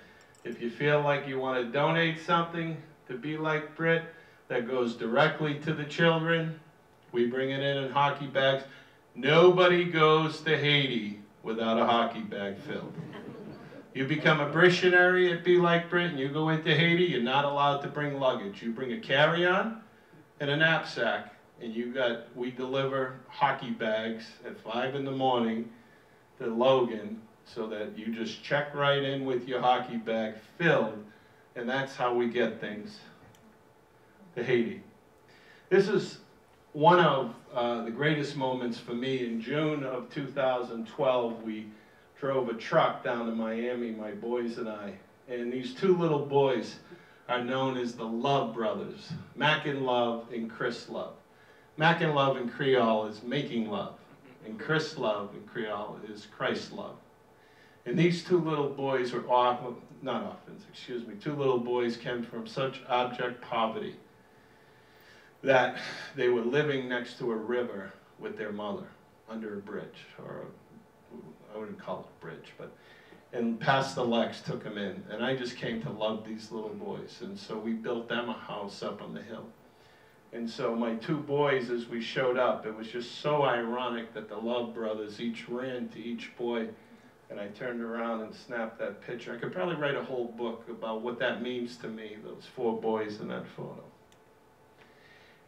If you feel like you want to donate something to Be Like Brit that goes directly to the children, we bring it in hockey bags. Nobody goes to Haiti without a hockey bag filled. You become a missionary at Be Like Brit and you go into Haiti, you're not allowed to bring luggage. You bring a carry-on and a knapsack, and we deliver hockey bags at 5 in the morning to Logan so that you just check right in with your hockey bag filled, and that's how we get things to Haiti. This is one of the greatest moments for me. In June of 2012, we drove a truck down to Miami, my boys and I, and these 2 little boys are known as the Love Brothers, Mac and Love and Chris Love. Mac and Love in Creole is making love, and Chris Love in Creole is Christ love. And these 2 little boys were not orphans, excuse me. 2 little boys came from such abject poverty that they were living next to a river with their mother under a bridge, or I wouldn't call it a bridge, but, and Pastor Lex took them in, and I just came to love these little boys, and so we built them a house up on the hill. And so my 2 boys, as we showed up, it was just so ironic that the Love Brothers each ran to each boy, and I turned around and snapped that picture. I could probably write a whole book about what that means to me, those 4 boys in that photo.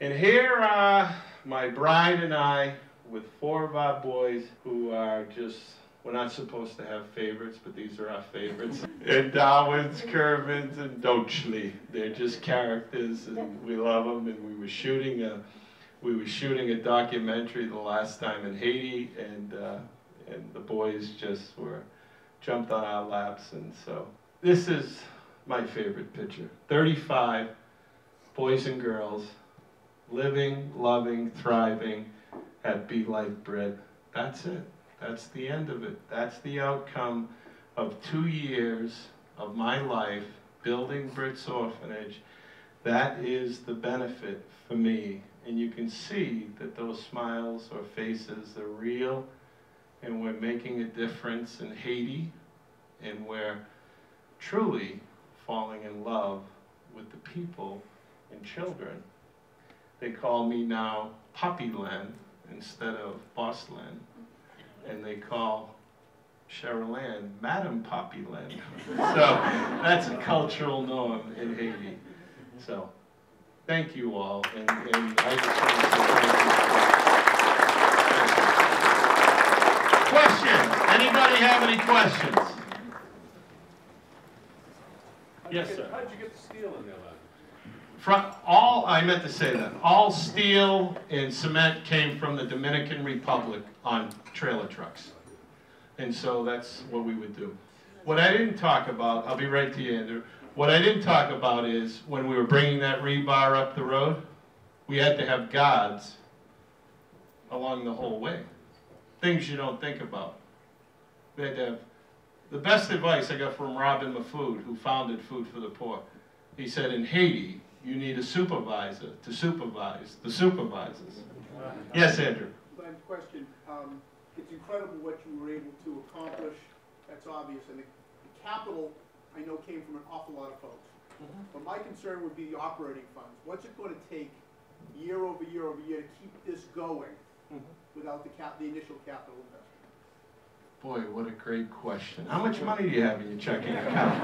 And here are my bride and I with 4 of our boys who are just, we're not supposed to have favorites, but these are our favorites. And Darwin's, Kervins, and Dochly. They're just characters, and we love them. And we were shooting a documentary the last time in Haiti, and the boys just jumped on our laps. And so this is my favorite picture. 35 boys and girls living, loving, thriving at Be Like Brit. That's it. That's the end of it. That's the outcome of 2 years of my life, building Brit's orphanage, that is the benefit for me. And you can see that those smiles or faces are real, and we're making a difference in Haiti, and we're truly falling in love with the people and children. They call me now Poppy Len instead of Boss Len, and they call Cheryl Ann Madam Poppy Len. So that's a cultural norm in Haiti. So thank you all, and I just want to say thank you. Questions? Anybody have any questions? Yes, sir. How'd you get the steel in there, then? I meant to say that. All steel and cement came from the Dominican Republic on trailer trucks. And so that's what we would do. What I didn't talk about, I'll be right to you, Andrew. What I didn't talk about is when we were bringing that rebar up the road, we had to have guards along the whole way. Things you don't think about. We had to have, the best advice I got from Robin Mafood, who founded Food for the Poor. He said, in Haiti, you need a supervisor to supervise the supervisors. Yes, Andrew? Glenn, question. It's incredible what you were able to accomplish. That's obvious. And the capital, I know, came from an awful lot of folks. But my concern would be the operating funds. What's it going to take year over year over year to keep this going without the initial capital investment? Boy, what a great question. How much money do you have in your checking account?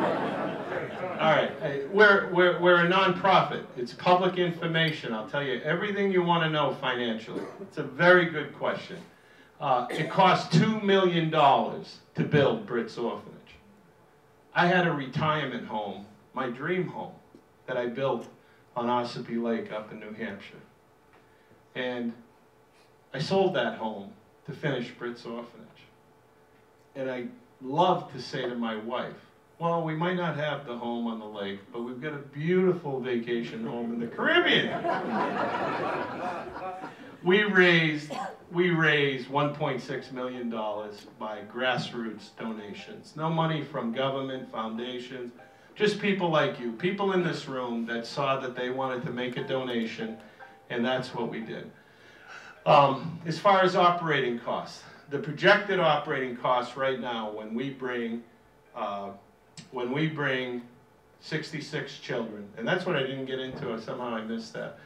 All right, we're a nonprofit. It's public information. I'll tell you everything you want to know financially. It's a very good question. It cost $2 million to build Brit's orphanage. I had a retirement home, my dream home, that I built on Ossipee Lake up in New Hampshire. And I sold that home to finish Brit's orphanage. And I love to say to my wife, well, we might not have the home on the lake, but we've got a beautiful vacation home in the Caribbean. We raised $1.6 million by grassroots donations. No money from government, foundations, just people like you, people in this room that saw that they wanted to make a donation, and that's what we did. As far as operating costs, the projected operating costs right now when we bring 66 children, and that's what I didn't get into, somehow I missed that.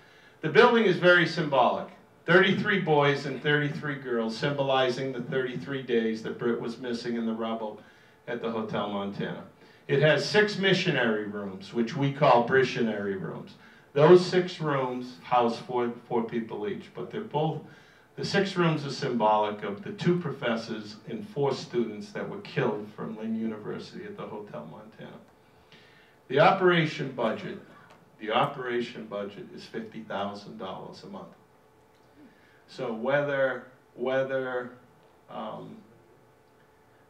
The building is very symbolic. 33 boys and 33 girls, symbolizing the 33 days that Brit was missing in the rubble at the Hotel Montana. It has 6 missionary rooms, which we call Brittionary rooms. Those 6 rooms house four people each, but they're both, the 6 rooms are symbolic of the 2 professors and 4 students that were killed from Lynn University at the Hotel Montana. The operation budget is $50,000 a month. So whether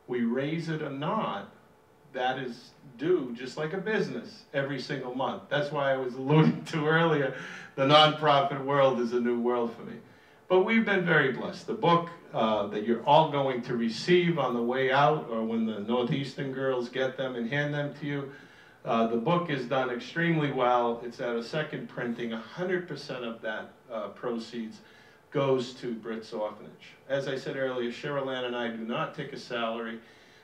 we raise it or not, that is due, just like a business, every single month. That's why I was alluding to earlier, the nonprofit world is a new world for me. But we've been very blessed. The book that you're all going to receive on the way out, or when the Northeastern girls get them and hand them to you, the book is done extremely well. It's at a second printing. 100% of that proceeds goes to Brit's orphanage. As I said earlier, Cheryl Ann and I do not take a salary,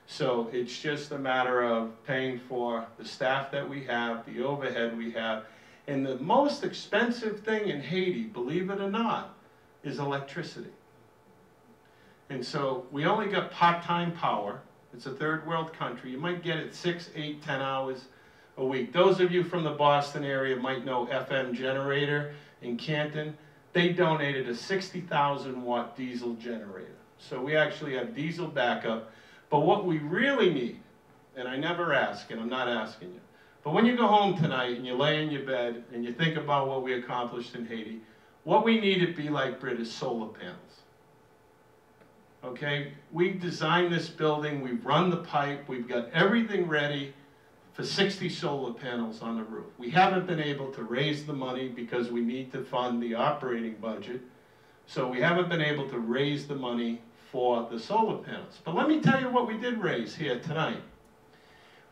so it's just a matter of paying for the staff that we have, the overhead we have, and the most expensive thing in Haiti, believe it or not, is electricity. And so we only got part-time power. It's a third world country. You might get it 6, 8, 10 hours a week. Those of you from the Boston area might know FM Generator in Canton. They donated a 60,000 watt diesel generator. So we actually have diesel backup. But what we really need, and I never ask, and I'm not asking you, but when you go home tonight and you lay in your bed and you think about what we accomplished in Haiti, what we need to be like Brit is solar panels. Okay? We designed this building, we've run the pipe, we've got everything ready for 60 solar panels on the roof. We haven't been able to raise the money because we need to fund the operating budget. So we haven't been able to raise the money for the solar panels. But let me tell you what we did raise here tonight.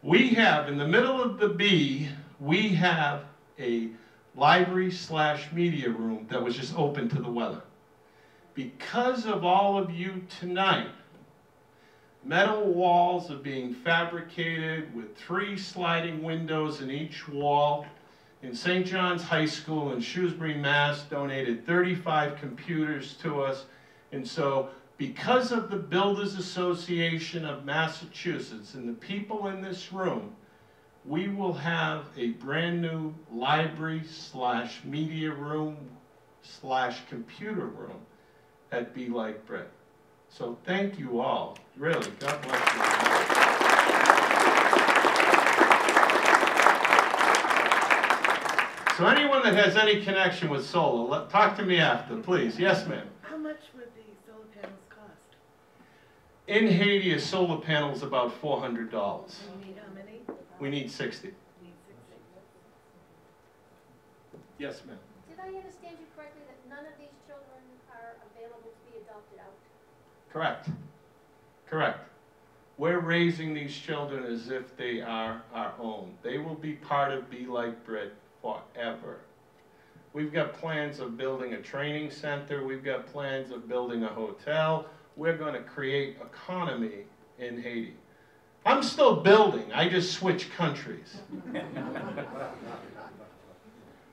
We have, in the middle of the B, we have a library/media room that was just open to the weather. Because of all of you tonight, metal walls are being fabricated with 3 sliding windows in each wall. In St. John's High School in Shrewsbury, Mass. donated 35 computers to us. And so, because of the Builders Association of Massachusetts and the people in this room, we will have a brand new library/media room/computer room at Be Like Brit. So thank you all. Really, God bless you. So anyone that has any connection with solar, talk to me after, please. Yes, ma'am. How much would the solar panels cost? In Haiti, a solar panel is about $400. And you need how many? We need 60. Need 60. Yes, ma'am. Did I understand you correctly that none of these children are available to be adopted out? Correct. Correct. We're raising these children as if they are our own. They will be part of Be Like Brit forever. We've got plans of building a training center. We've got plans of building a hotel. We're going to create economy in Haiti. I'm still building. I just switched countries.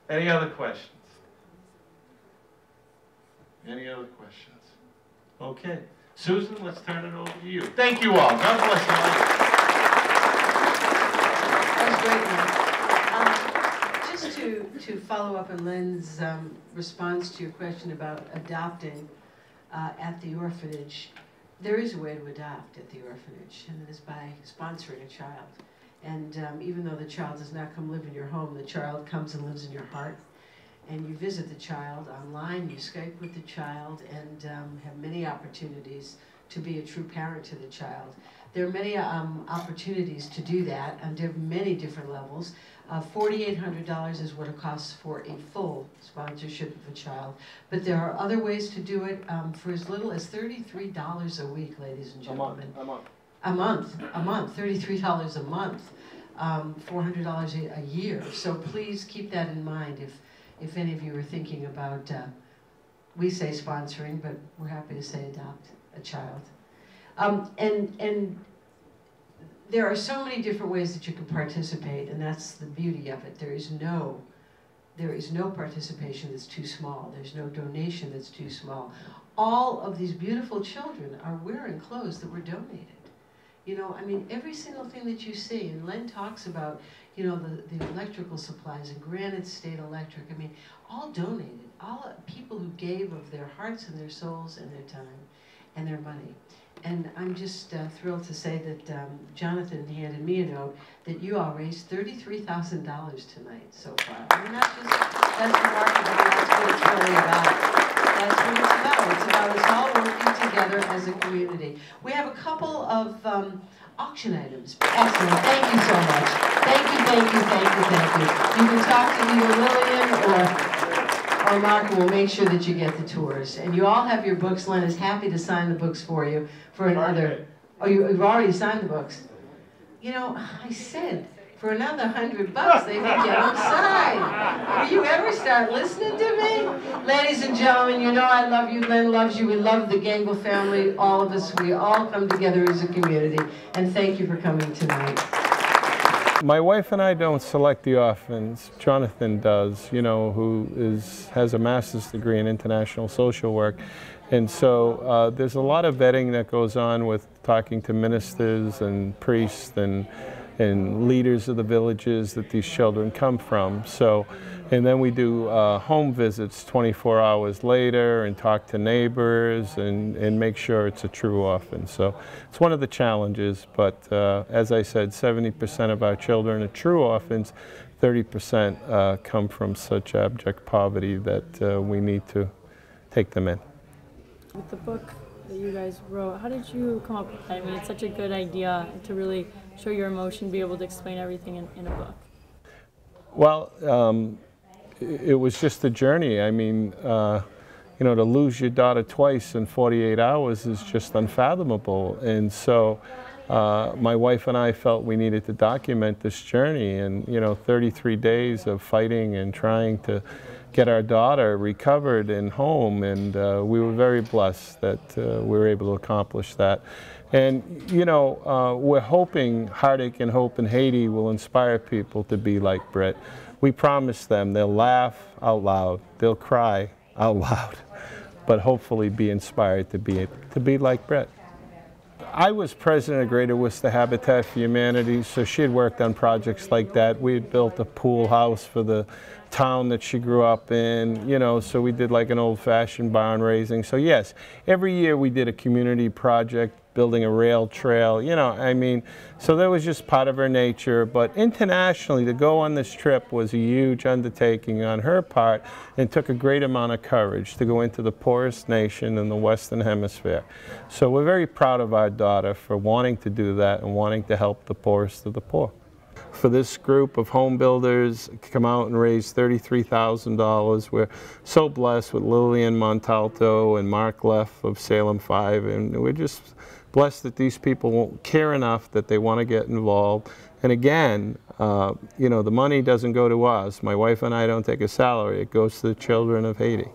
Any other questions? Any other questions? Okay. Susan, let's turn it over to you. Thank you all. God bless you. That was great, Lynn. Just to follow up on Lynn's response to your question about adopting at the orphanage, there is a way to adopt at the orphanage, and it is by sponsoring a child. And even though the child does not come live in your home, the child comes and lives in your heart. And you visit the child online, you Skype with the child, and have many opportunities to be a true parent to the child. There are many opportunities to do that, and there are many different levels. $4,800 is what it costs for a full sponsorship of a child. But there are other ways to do it for as little as $33 a week, ladies and gentlemen. A month. A month, $33 a month, $400 a year. So please keep that in mind if any of you are thinking about, we say sponsoring, but we're happy to say adopt a child. And there are so many different ways that you can participate, and that's the beauty of it. There is no participation that's too small. There's no donation that's too small. All of these beautiful children are wearing clothes that were donated. You know, I mean, every single thing that you see, and Len talks about, you know, the electrical supplies and Granite State Electric, I mean, all donated, all people who gave of their hearts and their souls and their time and their money. And I'm just thrilled to say that Jonathan handed me a note that you all raised $33,000 tonight so far. I mean, that's remarkable, that's what it's really about. That's what it's about. It's about us all working together as a community. We have a couple of auction items. Excellent. Thank you so much. Thank you, thank you, thank you, thank you. You can talk to either Lillian or Mark, and we'll make sure that you get the tours. And you all have your books. Len is happy to sign the books for you for another. Oh, you've already signed the books. You know, I said, for another $100 they can get them signed. Will you ever start listening to me? Ladies and gentlemen, you know I love you, Len loves you, we love the Gengel family, all of us, we all come together as a community. And thank you for coming tonight. My wife and I don't select the orphans. Jonathan does, you know, who has a master's degree in international social work. And so there's a lot of vetting that goes on with talking to ministers and priests and leaders of the villages that these children come from. So, and then we do home visits 24 hours later and talk to neighbors and make sure it's a true orphan. So it's one of the challenges, but as I said, 70% of our children are true orphans, 30% come from such abject poverty that we need to take them in. With the book that you guys wrote, how did you come up with that? I mean, it's such a good idea to really show your emotion, be able to explain everything in a book. Well, it was just a journey. I mean, you know, to lose your daughter twice in 48 hours is just unfathomable. And so my wife and I felt we needed to document this journey, and 33 days of fighting and trying to get our daughter recovered and home, and we were very blessed that we were able to accomplish that. And we're hoping Heartache and Hope in Haiti will inspire people to be like Brit. We promise them they'll laugh out loud, they'll cry out loud, but hopefully be inspired to be like Brit. I was president of Greater Worcester Habitat for Humanity, so she had worked on projects like that. We had built a pool house for the town that she grew up in, so we did like an old-fashioned barn raising. So yes, every year we did a community project, building a rail trail, so that was just part of her nature. But internationally, to go on this trip was a huge undertaking on her part, and took a great amount of courage to go into the poorest nation in the Western Hemisphere. So we're very proud of our daughter for wanting to do that and wanting to help the poorest of the poor. For this group of home builders to come out and raise $33,000. We're so blessed with Lillian Montalto and Mark Leff of Salem 5, and we're just blessed that these people won't care enough that they want to get involved. And again, the money doesn't go to us. My wife and I don't take a salary. It goes to the children of Haiti.